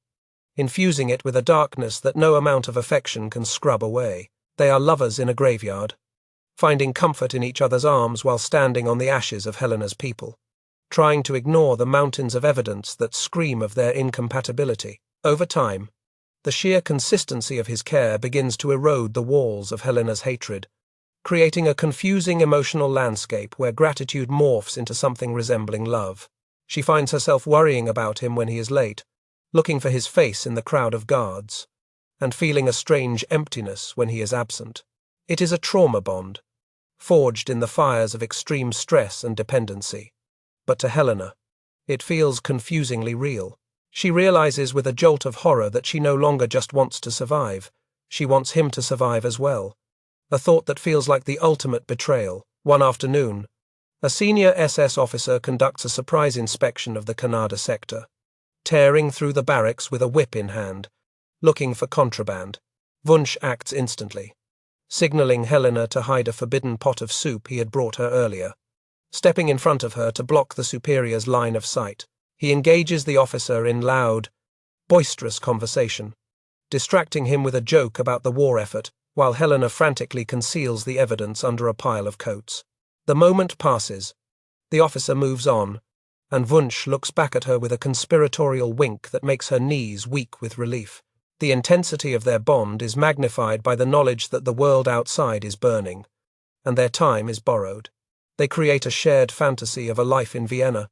Speaker 1: infusing it with a darkness that no amount of affection can scrub away. They are lovers in a graveyard, finding comfort in each other's arms while standing on the ashes of Helena's people, trying to ignore the mountains of evidence that scream of their incompatibility. Over time, the sheer consistency of his care begins to erode the walls of Helena's hatred, creating a confusing emotional landscape where gratitude morphs into something resembling love. She finds herself worrying about him when he is late, looking for his face in the crowd of guards, and feeling a strange emptiness when he is absent. It is a trauma bond, forged in the fires of extreme stress and dependency. But to Helena, it feels confusingly real. She realizes with a jolt of horror that she no longer just wants to survive, she wants him to survive as well. A thought that feels like the ultimate betrayal. One afternoon, a senior SS officer conducts a surprise inspection of the Canada sector, tearing through the barracks with a whip in hand, looking for contraband. Wunsch acts instantly, signaling Helena to hide a forbidden pot of soup he had brought her earlier. Stepping in front of her to block the superior's line of sight, he engages the officer in loud, boisterous conversation, distracting him with a joke about the war effort, while Helena frantically conceals the evidence under a pile of coats. The moment passes, the officer moves on, and Wunsch looks back at her with a conspiratorial wink that makes her knees weak with relief. The intensity of their bond is magnified by the knowledge that the world outside is burning, and their time is borrowed. They create a shared fantasy of a life in Vienna,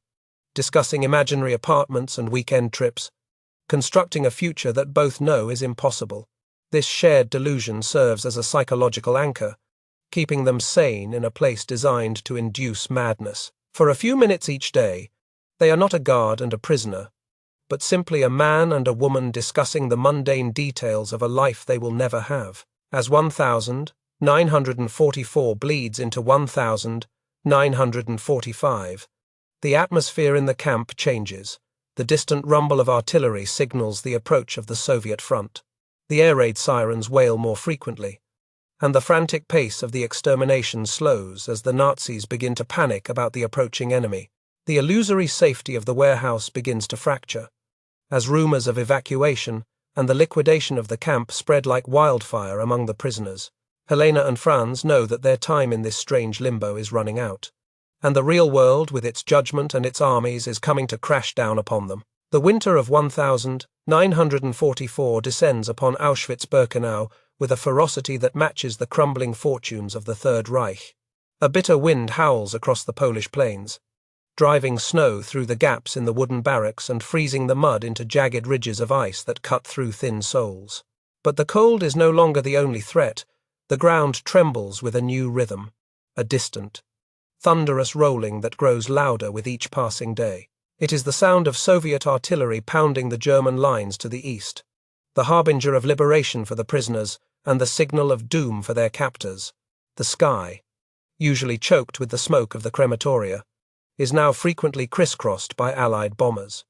Speaker 1: discussing imaginary apartments and weekend trips, constructing a future that both know is impossible. This shared delusion serves as a psychological anchor, keeping them sane in a place designed to induce madness. For a few minutes each day, they are not a guard and a prisoner, but simply a man and a woman discussing the mundane details of a life they will never have. As 1944 bleeds into 1945, the atmosphere in the camp changes. The distant rumble of artillery signals the approach of the Soviet front. The air raid sirens wail more frequently, and the frantic pace of the extermination slows as the Nazis begin to panic about the approaching enemy. The illusory safety of the warehouse begins to fracture, as rumors of evacuation and the liquidation of the camp spread like wildfire among the prisoners. Helena and Franz know that their time in this strange limbo is running out, and the real world, with its judgment and its armies, is coming to crash down upon them. The winter of 1944 descends upon Auschwitz-Birkenau with a ferocity that matches the crumbling fortunes of the Third Reich. A bitter wind howls across the Polish plains, driving snow through the gaps in the wooden barracks and freezing the mud into jagged ridges of ice that cut through thin soles. But the cold is no longer the only threat. The ground trembles with a new rhythm, a distant, thunderous rolling that grows louder with each passing day. It is the sound of Soviet artillery pounding the German lines to the east, the harbinger of liberation for the prisoners and the signal of doom for their captors. The sky, usually choked with the smoke of the crematoria, is now frequently crisscrossed by Allied bombers,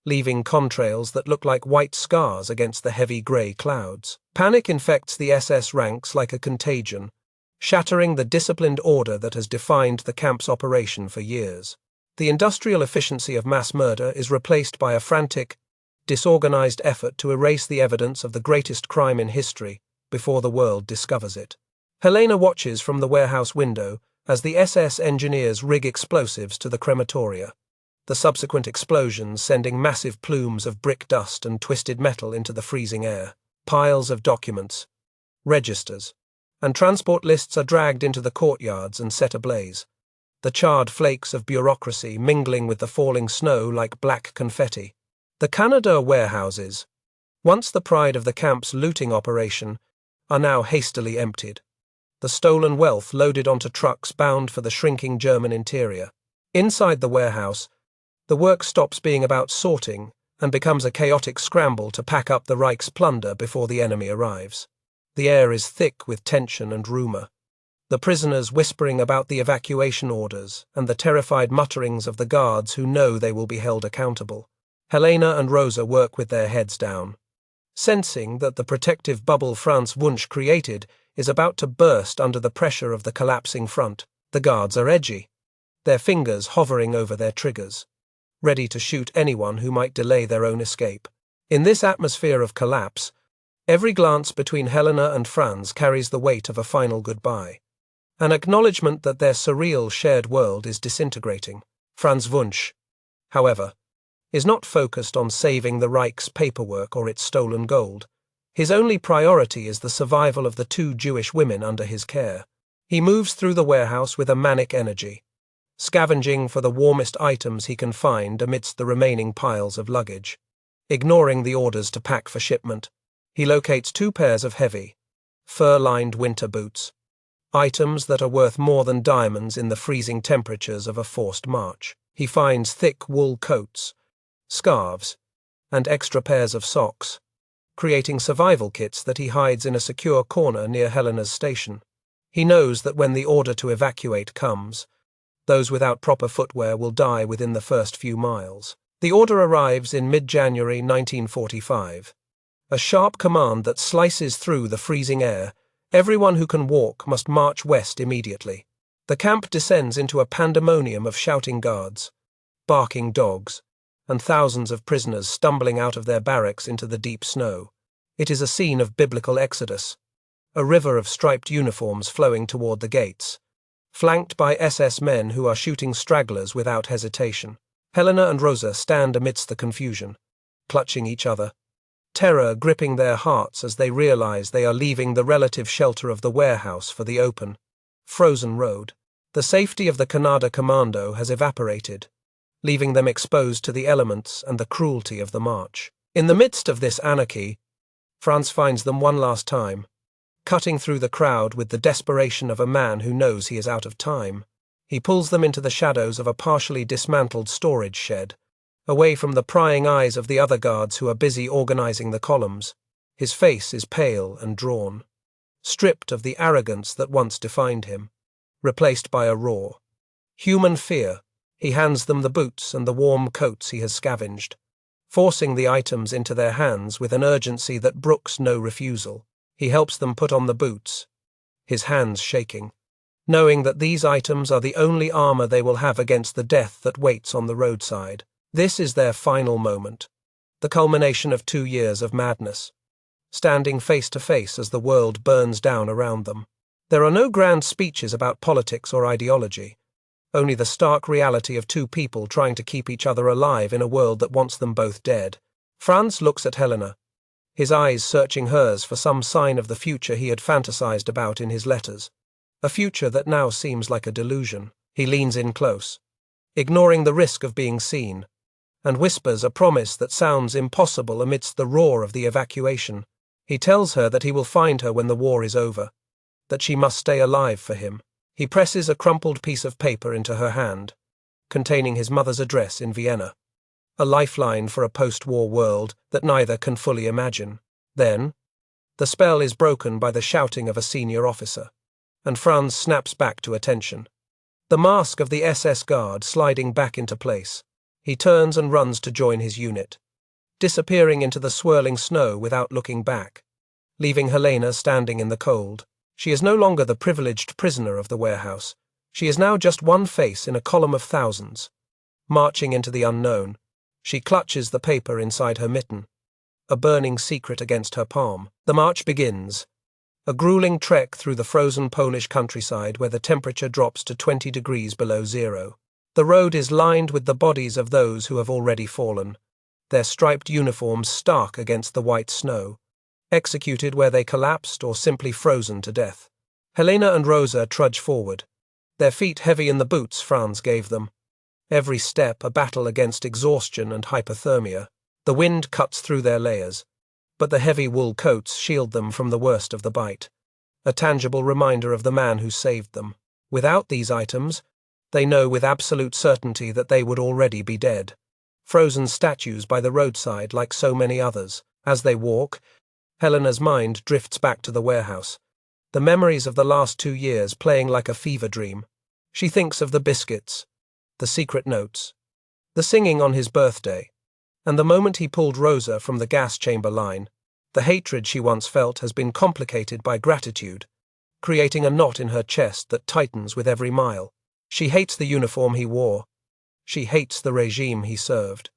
Speaker 1: leaving contrails that look like white scars against the heavy grey clouds. Panic infects the SS ranks like a contagion, shattering the disciplined order that has defined the camp's operation for years. The industrial efficiency of mass murder is replaced by a frantic, disorganized effort to erase the evidence of the greatest crime in history before the world discovers it. Helena watches from the warehouse window as the SS engineers rig explosives to the crematoria, the subsequent explosions sending massive plumes of brick dust and twisted metal into the freezing air. Piles of documents, registers, and transport lists are dragged into the courtyards and set ablaze, the charred flakes of bureaucracy mingling with the falling snow like black confetti. The Canada warehouses, once the pride of the camp's looting operation, are now hastily emptied, the stolen wealth loaded onto trucks bound for the shrinking German interior. Inside the warehouse, the work stops being about sorting and becomes a chaotic scramble to pack up the Reich's plunder before the enemy arrives. The air is thick with tension and rumor, the prisoners whispering about the evacuation orders and the terrified mutterings of the guards who know they will be held accountable. Helena and Rosa work with their heads down, sensing that the protective bubble Franz Wunsch created is about to burst under the pressure of the collapsing front. The guards are edgy, their fingers hovering over their triggers, ready to shoot anyone who might delay their own escape. In this atmosphere of collapse, every glance between Helena and Franz carries the weight of a final goodbye, an acknowledgement that their surreal shared world is disintegrating. Franz Wunsch, however, is not focused on saving the Reich's paperwork or its stolen gold. His only priority is the survival of the 2 Jewish women under his care. He moves through the warehouse with a manic energy, scavenging for the warmest items he can find amidst the remaining piles of luggage. Ignoring the orders to pack for shipment, he locates 2 pairs of heavy, fur-lined winter boots, items that are worth more than diamonds in the freezing temperatures of a forced march. He finds thick wool coats, scarves, and extra pairs of socks, creating survival kits that he hides in a secure corner near Helena's station. He knows that when the order to evacuate comes, those without proper footwear will die within the first few miles. The order arrives in mid-January 1945, a sharp command that slices through the freezing air. Everyone who can walk must march west immediately. The camp descends into a pandemonium of shouting guards, barking dogs, and thousands of prisoners stumbling out of their barracks into the deep snow. It is a scene of biblical exodus, a river of striped uniforms flowing toward the gates, flanked by SS men who are shooting stragglers without hesitation. Helena and Rosa stand amidst the confusion, clutching each other, terror gripping their hearts as they realize they are leaving the relative shelter of the warehouse for the open, frozen road. The safety of the Canada commando has evaporated, leaving them exposed to the elements and the cruelty of the march. In the midst of this anarchy, Franz finds them one last time, cutting through the crowd with the desperation of a man who knows he is out of time. He pulls them into the shadows of a partially dismantled storage shed, away from the prying eyes of the other guards who are busy organizing the columns. His face is pale and drawn, stripped of the arrogance that once defined him, replaced by a raw, human fear. He hands them the boots and the warm coats he has scavenged. forcing the items into their hands with an urgency that brooks no refusal. He helps them put on the boots, his hands shaking, knowing that these items are the only armor they will have against the death that waits on the roadside. This is their final moment, the culmination of 2 years of madness, standing face to face as the world burns down around them. There are no grand speeches about politics or ideology, only the stark reality of two people trying to keep each other alive in a world that wants them both dead. Franz looks at Helena, his eyes searching hers for some sign of the future he had fantasized about in his letters, a future that now seems like a delusion. He leans in close, ignoring the risk of being seen, and whispers a promise that sounds impossible amidst the roar of the evacuation. He tells her that he will find her when the war is over, that she must stay alive for him. He presses a crumpled piece of paper into her hand, containing his mother's address in Vienna, a lifeline for a post-war world that neither can fully imagine. Then, the spell is broken by the shouting of a senior officer, and Franz snaps back to attention. The mask of the SS guard sliding back into place. He turns and runs to join his unit, disappearing into the swirling snow without looking back, leaving Helena standing in the cold. She is no longer the privileged prisoner of the warehouse. She is now just one face in a column of thousands. Marching into the unknown, she clutches the paper inside her mitten, a burning secret against her palm. The march begins, a grueling trek through the frozen Polish countryside where the temperature drops to 20 degrees below zero. The road is lined with the bodies of those who have already fallen, their striped uniforms stark against the white snow, executed where they collapsed or simply frozen to death. Helena and Rosa trudge forward, their feet heavy in the boots Franz gave them, every step a battle against exhaustion and hypothermia. The wind cuts through their layers, but the heavy wool coats shield them from the worst of the bite, a tangible reminder of the man who saved them. Without these items, they know with absolute certainty that they would already be dead, frozen statues by the roadside like so many others. As they walk, Helena's mind drifts back to the warehouse, the memories of the last 2 years playing like a fever dream. She thinks of the biscuits, the secret notes, the singing on his birthday, and the moment he pulled Rosa from the gas chamber line. The hatred she once felt has been complicated by gratitude, creating a knot in her chest that tightens with every mile. She hates the uniform he wore. She hates the regime he served.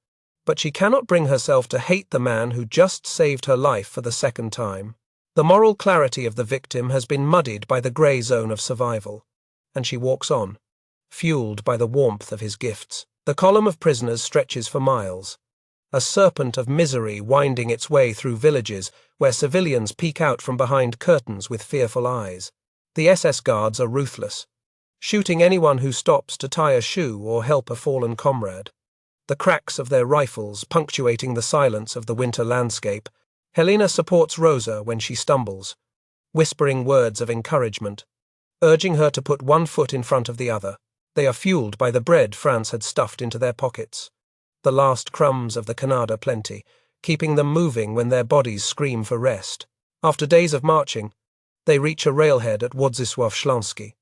Speaker 1: But she cannot bring herself to hate the man who just saved her life for the second time. The moral clarity of the victim has been muddied by the grey zone of survival, and she walks on, fueled by the warmth of his gifts. The column of prisoners stretches for miles, a serpent of misery winding its way through villages where civilians peek out from behind curtains with fearful eyes. The SS guards are ruthless, shooting anyone who stops to tie a shoe or help a fallen comrade. The cracks of their rifles punctuating the silence of the winter landscape. Helena supports Rosa when she stumbles, whispering words of encouragement, urging her to put one foot in front of the other. They are fueled by the bread Franz had stuffed into their pockets, the last crumbs of the Canada plenty, keeping them moving when their bodies scream for rest. After days of marching, they reach a railhead at Władysław-Śląski,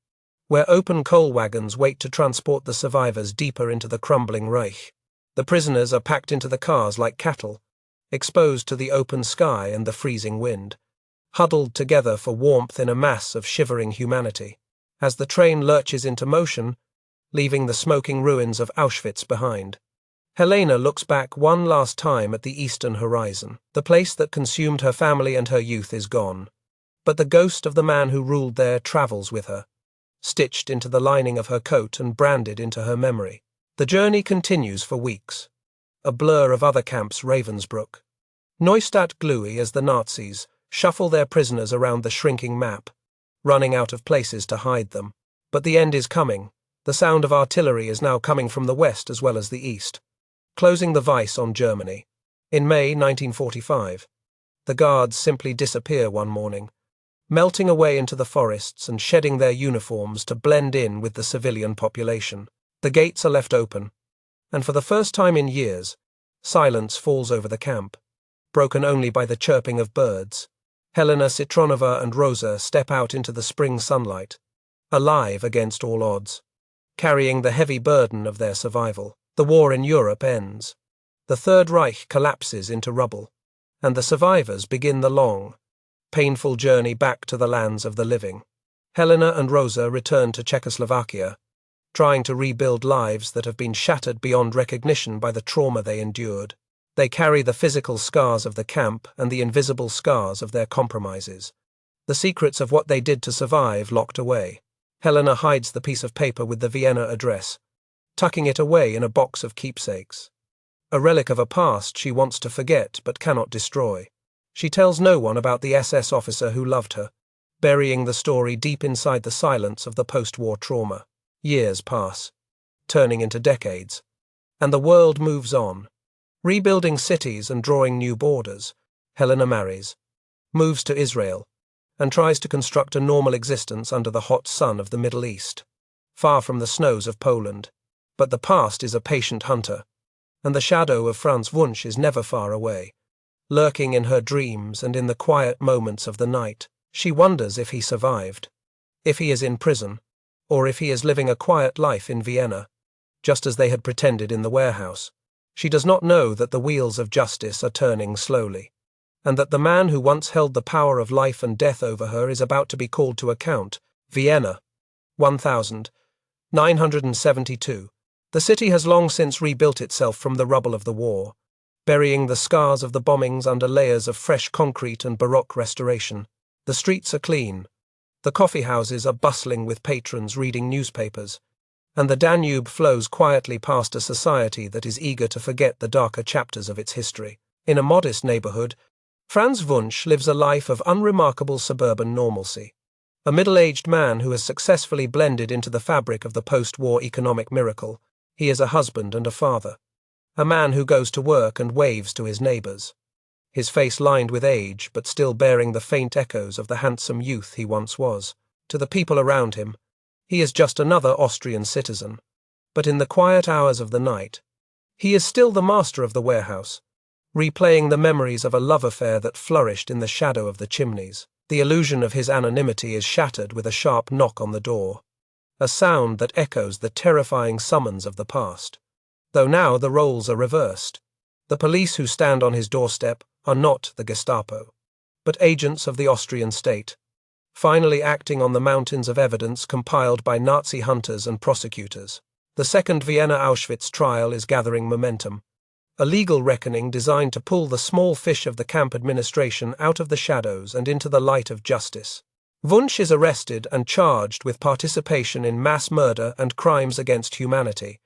Speaker 1: where open coal wagons wait to transport the survivors deeper into the crumbling Reich. The prisoners are packed into the cars like cattle, exposed to the open sky and the freezing wind, huddled together for warmth in a mass of shivering humanity. As the train lurches into motion, leaving the smoking ruins of Auschwitz behind, Helena looks back one last time at the eastern horizon. The place that consumed her family and her youth is gone, but the ghost of the man who ruled there travels with her, stitched into the lining of her coat and branded into her memory. The journey continues for weeks, a blur of other camps Ravensbrück, Neustadt Glue as the Nazis shuffle their prisoners around the shrinking map, running out of places to hide them. But the end is coming. The sound of artillery is now coming from the west as well as the east, closing the vice on Germany. In May 1945, the guards simply disappear one morning, melting away into the forests and shedding their uniforms to blend in with the civilian population. The gates are left open, and for the first time in years, silence falls over the camp, broken only by the chirping of birds. Helena Citronova and Rosa step out into the spring sunlight, alive against all odds, carrying the heavy burden of their survival. The war in Europe ends. The Third Reich collapses into rubble, and the survivors begin the long, painful journey back to the lands of the living. Helena and Rosa return to Czechoslovakia, trying to rebuild lives that have been shattered beyond recognition by the trauma they endured. They carry the physical scars of the camp and the invisible scars of their compromises, the secrets of what they did to survive locked away. Helena hides the piece of paper with the Vienna address, tucking it away in a box of keepsakes. A relic of a past she wants to forget but cannot destroy. She tells no one about the SS officer who loved her, burying the story deep inside the silence of the post-war trauma. Years pass, turning into decades, and the world moves on. Rebuilding cities and drawing new borders, Helena marries, moves to Israel, and tries to construct a normal existence under the hot sun of the Middle East, far from the snows of Poland. But the past is a patient hunter, and the shadow of Franz Wunsch is never far away, lurking in her dreams and in the quiet moments of the night. She wonders if he survived, if he is in prison, or if he is living a quiet life in Vienna, just as they had pretended in the warehouse. She does not know that the wheels of justice are turning slowly, and that the man who once held the power of life and death over her is about to be called to account. Vienna, 1972. The city has long since rebuilt itself from the rubble of the war, burying the scars of the bombings under layers of fresh concrete and Baroque restoration. The streets are clean, the coffee houses are bustling with patrons reading newspapers, and the Danube flows quietly past a society that is eager to forget the darker chapters of its history. In a modest neighborhood, Franz Wunsch lives a life of unremarkable suburban normalcy. A middle-aged man who has successfully blended into the fabric of the post-war economic miracle, he is a husband and a father. A man who goes to work and waves to his neighbors, his face lined with age but still bearing the faint echoes of the handsome youth he once was. To the people around him, he is just another Austrian citizen, but in the quiet hours of the night, he is still the master of the warehouse, replaying the memories of a love affair that flourished in the shadow of the chimneys. The illusion of his anonymity is shattered with a sharp knock on the door, a sound that echoes the terrifying summons of the past. Though now the roles are reversed. The police who stand on his doorstep are not the Gestapo, but agents of the Austrian state, finally acting on the mountains of evidence compiled by Nazi hunters and prosecutors. The second Vienna Auschwitz trial is gathering momentum, a legal reckoning designed to pull the small fish of the camp administration out of the shadows and into the light of justice. Wunsch is arrested and charged with participation in mass murder and crimes against humanity,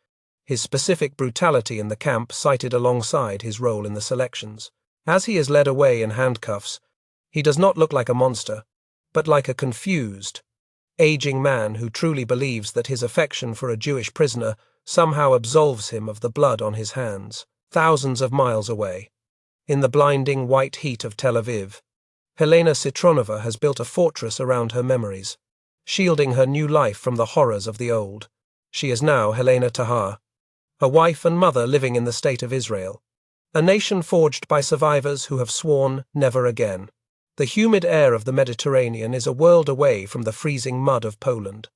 Speaker 1: his specific brutality in the camp cited alongside his role in the selections. As he is led away in handcuffs, he does not look like a monster, but like a confused, aging man who truly believes that his affection for a Jewish prisoner somehow absolves him of the blood on his hands. Thousands of miles away, in the blinding white heat of Tel Aviv, Helena Citronova has built a fortress around her memories, shielding her new life from the horrors of the old. She is now Helena Tahar, a wife and mother living in the state of Israel, a nation forged by survivors who have sworn never again. The humid air of the Mediterranean is a world away from the freezing mud of Poland,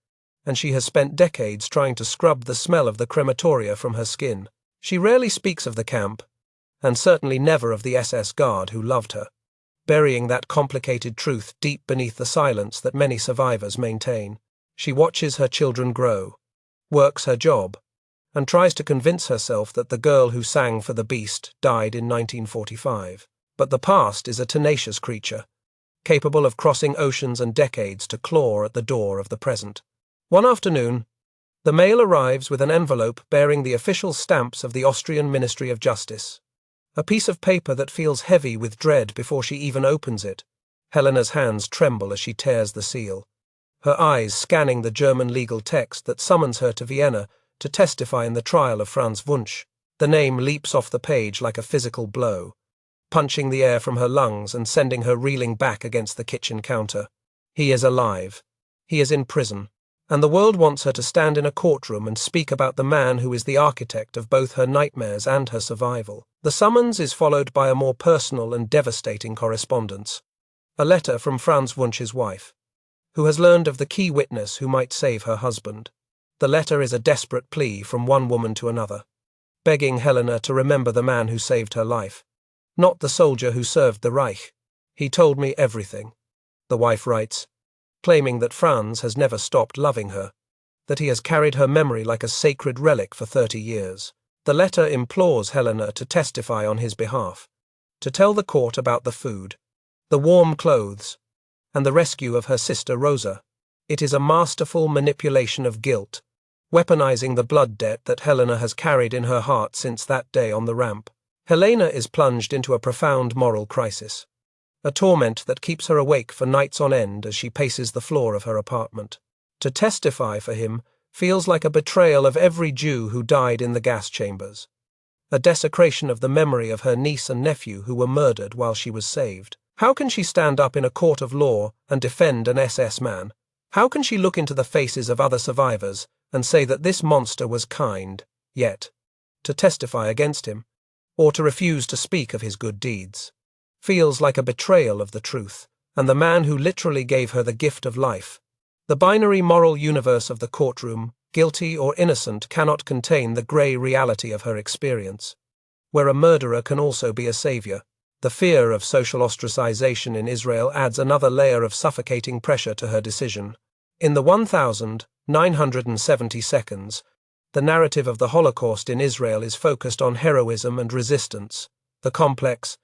Speaker 1: and she has spent decades trying to scrub the smell of the crematoria from her skin. She rarely speaks of the camp, and certainly never of the SS guard who loved her, burying that complicated truth deep beneath the silence that many survivors maintain. She watches her children grow, works her job, and tries to convince herself that the girl who sang for the Beast died in 1945. But the past is a tenacious creature, capable of crossing oceans and decades to claw at the door of the present. One afternoon, the mail arrives with an envelope bearing the official stamps of the Austrian Ministry of Justice, a piece of paper that feels heavy with dread before she even opens it. Helena's hands tremble as she tears the seal, her eyes scanning the German legal text that summons her to Vienna to testify in the trial of Franz Wunsch. The name leaps off the page like a physical blow, punching the air from her lungs and sending her reeling back against the kitchen counter. He is alive. He is in prison. And the world wants her to stand in a courtroom and speak about the man who is the architect of both her nightmares and her survival. The summons is followed by a more personal and devastating correspondence, a letter from Franz Wunsch's wife, who has learned of the key witness who might save her husband. The letter is a desperate plea from one woman to another, begging Helena to remember the man who saved her life. Not the soldier who served the Reich. He told me everything, the wife writes, claiming that Franz has never stopped loving her, that he has carried her memory like a sacred relic for 30 years. The letter implores Helena to testify on his behalf, to tell the court about the food, the warm clothes, and the rescue of her sister Rosa. It is a masterful manipulation of guilt, weaponizing the blood debt that Helena has carried in her heart since that day on the ramp. Helena is plunged into a profound moral crisis, a torment that keeps her awake for nights on end as she paces the floor of her apartment. To testify for him feels like a betrayal of every Jew who died in the gas chambers, a desecration of the memory of her niece and nephew who were murdered while she was saved. How can she stand up in a court of law and defend an SS man? How can she look into the faces of other survivors and say that this monster was kind, yet to testify against him, or to refuse to speak of his good deeds, feels like a betrayal of the truth, and the man who literally gave her the gift of life. The binary moral universe of the courtroom, guilty or innocent, cannot contain the grey reality of her experience, where a murderer can also be a savior. The fear of social ostracization in Israel adds another layer of suffocating pressure to her decision. In the 1,970 seconds, the narrative of the Holocaust in Israel is focused on heroism and resistance. The complex,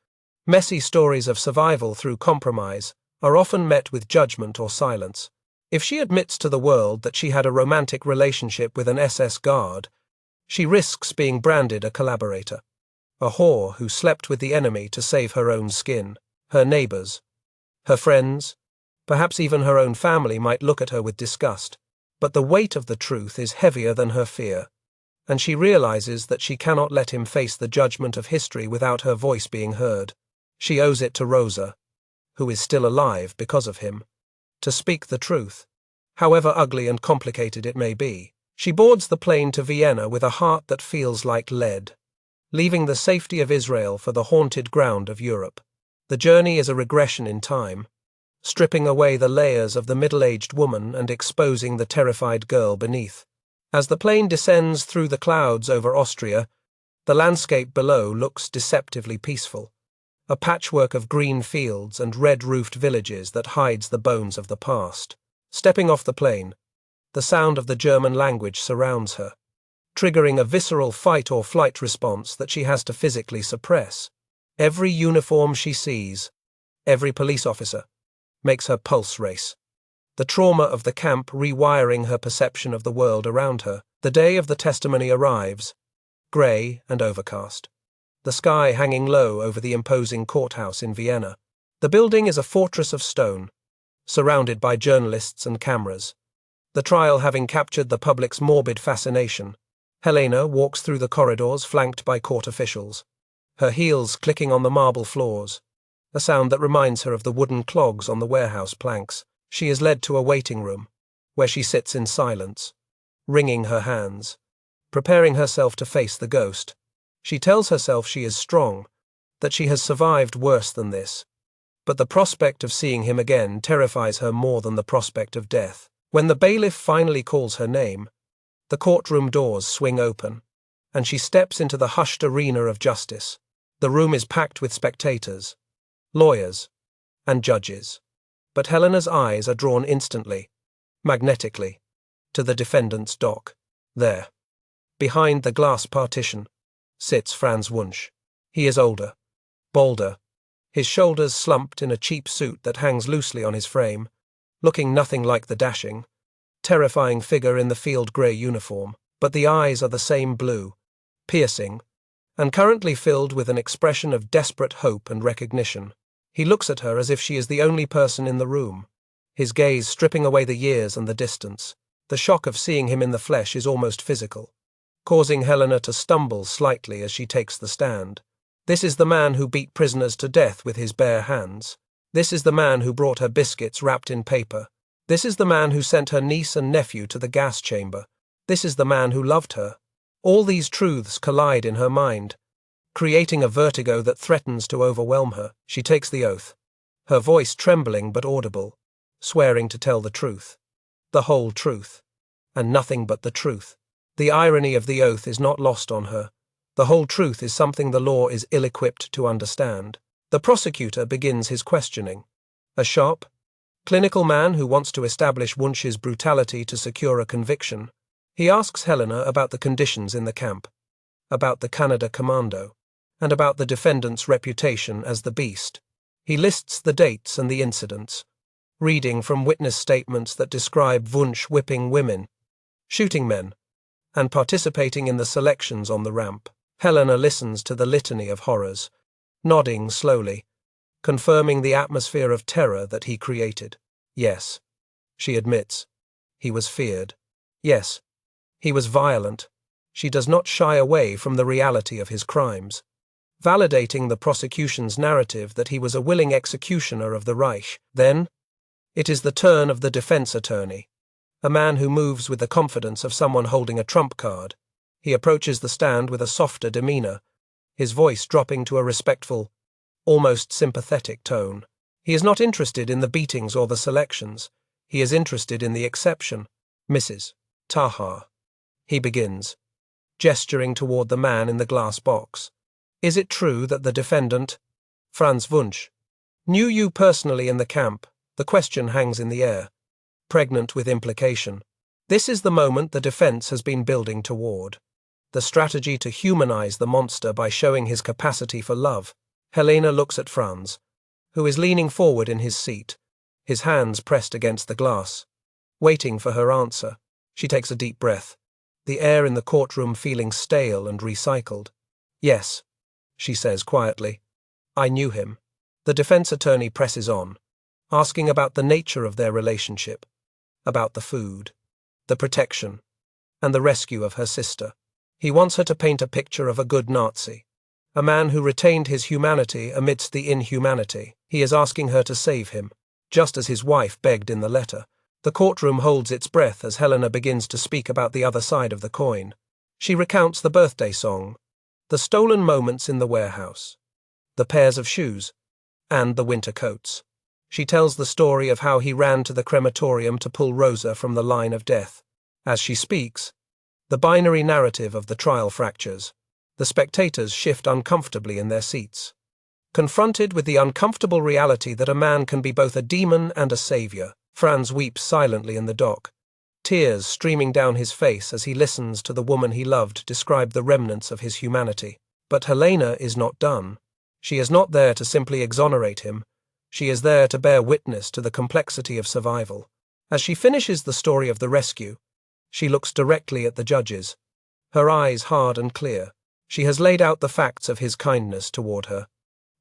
Speaker 1: messy stories of survival through compromise are often met with judgment or silence. If she admits to the world that she had a romantic relationship with an SS guard, she risks being branded a collaborator, a whore who slept with the enemy to save her own skin. Her neighbors, her friends, perhaps even her own family might look at her with disgust, but the weight of the truth is heavier than her fear, and she realizes that she cannot let him face the judgment of history without her voice being heard. She owes it to Rosa, who is still alive because of him, to speak the truth, however ugly and complicated it may be. She boards the plane to Vienna with a heart that feels like lead, leaving the safety of Israel for the haunted ground of Europe. The journey is a regression in time, stripping away the layers of the middle-aged woman and exposing the terrified girl beneath. As the plane descends through the clouds over Austria, the landscape below looks deceptively peaceful, a patchwork of green fields and red-roofed villages that hides the bones of the past. Stepping off the plane, the sound of the German language surrounds her, triggering a visceral fight-or-flight response that she has to physically suppress. Every uniform she sees, every police officer, makes her pulse race, the trauma of the camp rewiring her perception of the world around her. The day of the testimony arrives, grey and overcast, the sky hanging low over the imposing courthouse in Vienna. The building is a fortress of stone, surrounded by journalists and cameras, the trial having captured the public's morbid fascination. Helena walks through the corridors flanked by court officials, her heels clicking on the marble floors, a sound that reminds her of the wooden clogs on the warehouse planks. She is led to a waiting room, where she sits in silence, wringing her hands, preparing herself to face the ghost. She tells herself she is strong, that she has survived worse than this, but the prospect of seeing him again terrifies her more than the prospect of death. When the bailiff finally calls her name, the courtroom doors swing open, and she steps into the hushed arena of justice. The room is packed with spectators, lawyers, and judges, but Helena's eyes are drawn instantly, magnetically, to the defendant's dock. There, behind the glass partition, sits Franz Wunsch. He is older, bolder, his shoulders slumped in a cheap suit that hangs loosely on his frame, looking nothing like the dashing, terrifying figure in the field grey uniform, but the eyes are the same blue, piercing, and currently filled with an expression of desperate hope and recognition. He looks at her as if she is the only person in the room, his gaze stripping away the years and the distance. The shock of seeing him in the flesh is almost physical, causing Helena to stumble slightly as she takes the stand. This is the man who beat prisoners to death with his bare hands. This is the man who brought her biscuits wrapped in paper. This is the man who sent her niece and nephew to the gas chamber. This is the man who loved her. All these truths collide in her mind, creating a vertigo that threatens to overwhelm her. She takes the oath, her voice trembling but audible, swearing to tell the truth, the whole truth, and nothing but the truth. The irony of the oath is not lost on her. The whole truth is something the law is ill-equipped to understand. The prosecutor begins his questioning. A sharp, clinical man who wants to establish Wunsch's brutality to secure a conviction. He asks Helena about the conditions in the camp, about the Canada commando, and about the defendant's reputation as the beast. He lists the dates and the incidents, reading from witness statements that describe Wunsch whipping women, shooting men, and participating in the selections on the ramp. Helena listens to the litany of horrors, nodding slowly, confirming the atmosphere of terror that he created. Yes, she admits, he was feared. Yes, he was violent. She does not shy away from the reality of his crimes, validating the prosecution's narrative that he was a willing executioner of the Reich. Then, it is the turn of the defense attorney, a man who moves with the confidence of someone holding a trump card. He approaches the stand with a softer demeanor, his voice dropping to a respectful, almost sympathetic tone. He is not interested in the beatings or the selections. He is interested in the exception. Mrs. Tahar. He begins, gesturing toward the man in the glass box. Is it true that the defendant, Franz Wunsch, knew you personally in the camp? The question hangs in the air, pregnant with implication. This is the moment the defense has been building toward. The strategy to humanize the monster by showing his capacity for love. Helena looks at Franz, who is leaning forward in his seat, his hands pressed against the glass, waiting for her answer. She takes a deep breath, the air in the courtroom feeling stale and recycled. Yes, she says quietly. I knew him. The defense attorney presses on, asking about the nature of their relationship, about the food, the protection, and the rescue of her sister. He wants her to paint a picture of a good Nazi, a man who retained his humanity amidst the inhumanity. He is asking her to save him, just as his wife begged in the letter. The courtroom holds its breath as Helena begins to speak about the other side of the coin. She recounts the birthday song, the stolen moments in the warehouse, the pairs of shoes, and the winter coats. She tells the story of how he ran to the crematorium to pull Rosa from the line of death. As she speaks, the binary narrative of the trial fractures. The spectators shift uncomfortably in their seats, confronted with the uncomfortable reality that a man can be both a demon and a savior. Franz weeps silently in the dock, tears streaming down his face as he listens to the woman he loved describe the remnants of his humanity. But Helena is not done. She is not there to simply exonerate him. She is there to bear witness to the complexity of survival. As she finishes the story of the rescue, she looks directly at the judges, her eyes hard and clear. She has laid out the facts of his kindness toward her,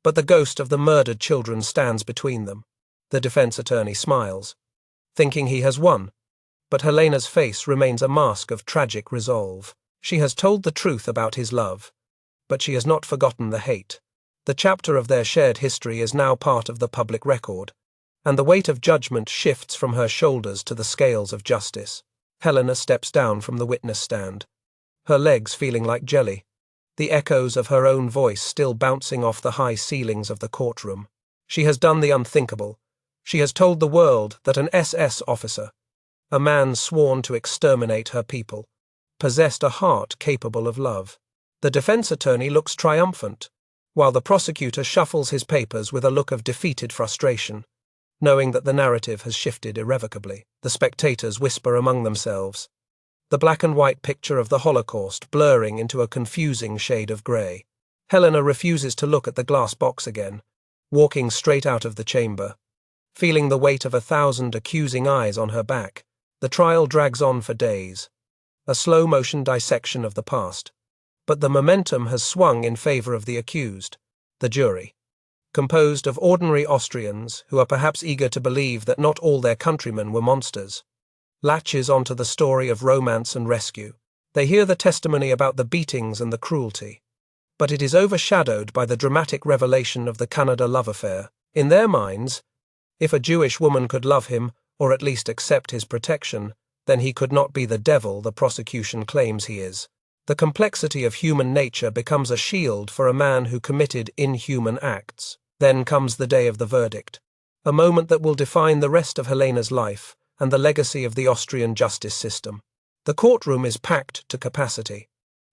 Speaker 1: but the ghost of the murdered children stands between them. The defense attorney smiles, thinking he has won, but Helena's face remains a mask of tragic resolve. She has told the truth about his love, but she has not forgotten the hate. The chapter of their shared history is now part of the public record, and the weight of judgment shifts from her shoulders to the scales of justice. Helena steps down from the witness stand, her legs feeling like jelly, the echoes of her own voice still bouncing off the high ceilings of the courtroom. She has done the unthinkable. She has told the world that an SS officer, a man sworn to exterminate her people, possessed a heart capable of love. The defense attorney looks triumphant, while the prosecutor shuffles his papers with a look of defeated frustration, knowing that the narrative has shifted irrevocably. The spectators whisper among themselves, the black and white picture of the Holocaust blurring into a confusing shade of grey. Helena refuses to look at the glass box again, walking straight out of the chamber, feeling the weight of 1,000 accusing eyes on her back. The trial drags on for days, a slow-motion dissection of the past, but the momentum has swung in favor of the accused, the jury, composed of ordinary Austrians who are perhaps eager to believe that not all their countrymen were monsters, latches onto the story of romance and rescue. They hear the testimony about the beatings and the cruelty, but it is overshadowed by the dramatic revelation of the Canada love affair. In their minds, if a Jewish woman could love him, or at least accept his protection, then he could not be the devil the prosecution claims he is. The complexity of human nature becomes a shield for a man who committed inhuman acts. Then comes the day of the verdict, a moment that will define the rest of Helena's life and the legacy of the Austrian justice system. The courtroom is packed to capacity.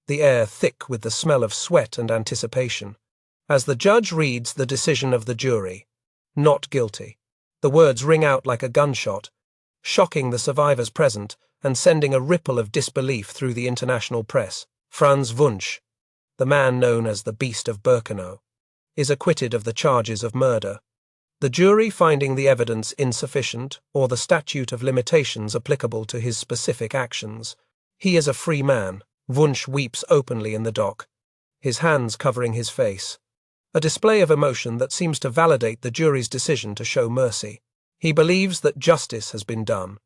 Speaker 1: the air thick with the smell of sweat and anticipation. As the judge reads the decision of the jury, "Not guilty," the words ring out like a gunshot, shocking the survivors present and sending a ripple of disbelief through the international press. Franz Wunsch, the man known as the Beast of Birkenau, is acquitted of the charges of murder, the jury finding the evidence insufficient or the statute of limitations applicable to his specific actions. He is a free man. Wunsch weeps openly in the dock, his hands covering his face, a display of emotion that seems to validate the jury's decision to show mercy. He believes that justice has been done,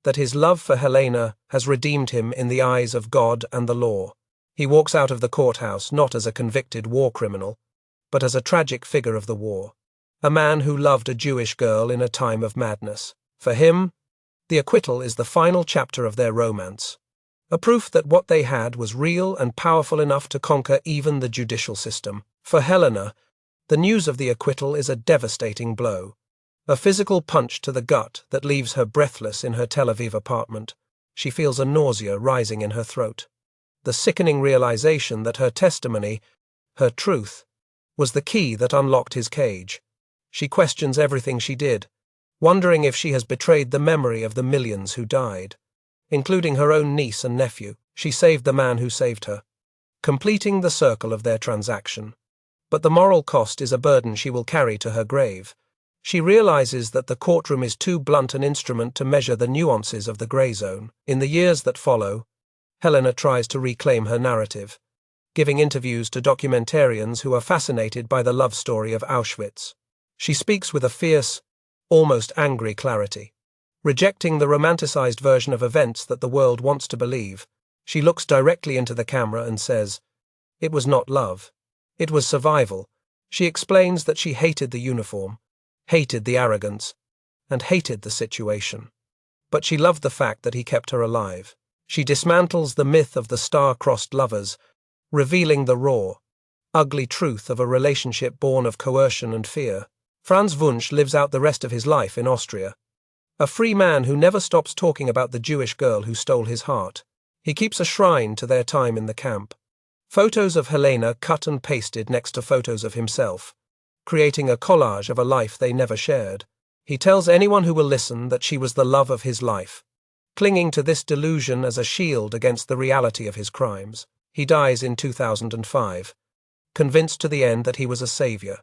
Speaker 1: that his love for Helena has redeemed him in the eyes of God and the law. He walks out of the courthouse not as a convicted war criminal, but as a tragic figure of the war, a man who loved a Jewish girl in a time of madness. For him, the acquittal is the final chapter of their romance, a proof that what they had was real and powerful enough to conquer even the judicial system. For Helena, the news of the acquittal is a devastating blow, a physical punch to the gut that leaves her breathless in her Tel Aviv apartment. She feels a nausea rising in her throat, the sickening realization that her testimony, her truth, was the key that unlocked his cage. She questions everything she did, wondering if she has betrayed the memory of the millions who died. Including her own niece and nephew, she saved the man who saved her, completing the circle of their transaction. But the moral cost is a burden she will carry to her grave. She realizes that the courtroom is too blunt an instrument to measure the nuances of the grey zone. In the years that follow, Helena tries to reclaim her narrative, giving interviews to documentarians who are fascinated by the love story of Auschwitz. She speaks with a fierce, almost angry clarity. Rejecting the romanticized version of events that the world wants to believe, she looks directly into the camera and says, "It was not love. It was survival." She explains that she hated the uniform, hated the arrogance, and hated the situation. But she loved the fact that he kept her alive. She dismantles the myth of the star-crossed lovers, revealing the raw, ugly truth of a relationship born of coercion and fear. Franz Wunsch lives out the rest of his life in Austria, a free man who never stops talking about the Jewish girl who stole his heart. He keeps a shrine to their time in the camp, photos of Helena cut and pasted next to photos of himself, creating a collage of a life they never shared. He tells anyone who will listen that she was the love of his life, clinging to this delusion as a shield against the reality of his crimes. He dies in 2005, convinced to the end that he was a savior,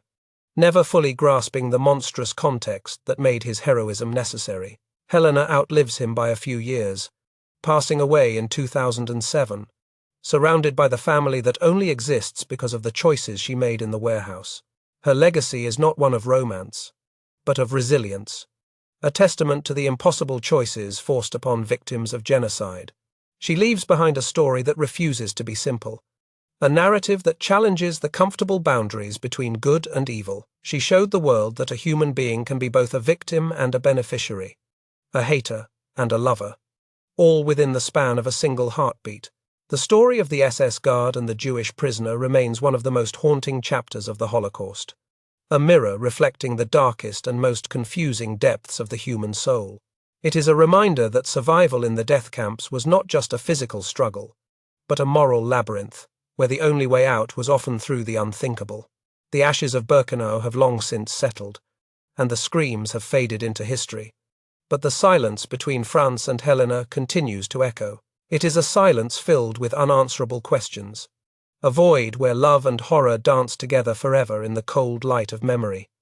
Speaker 1: never fully grasping the monstrous context that made his heroism necessary. Helena outlives him by a few years, passing away in 2007, surrounded by the family that only exists because of the choices she made in the warehouse. Her legacy is not one of romance, but of resilience, a testament to the impossible choices forced upon victims of genocide. She leaves behind a story that refuses to be simple, a narrative that challenges the comfortable boundaries between good and evil. She showed the world that a human being can be both a victim and a beneficiary, a hater and a lover, all within the span of a single heartbeat. The story of the SS guard and the Jewish prisoner remains one of the most haunting chapters of the Holocaust, a mirror reflecting the darkest and most confusing depths of the human soul. It is a reminder that survival in the death camps was not just a physical struggle, but a moral labyrinth, where the only way out was often through the unthinkable. The ashes of Birkenau have long since settled, and the screams have faded into history. But the silence between Franz and Helena continues to echo. It is a silence filled with unanswerable questions, a void where love and horror dance together forever in the cold light of memory.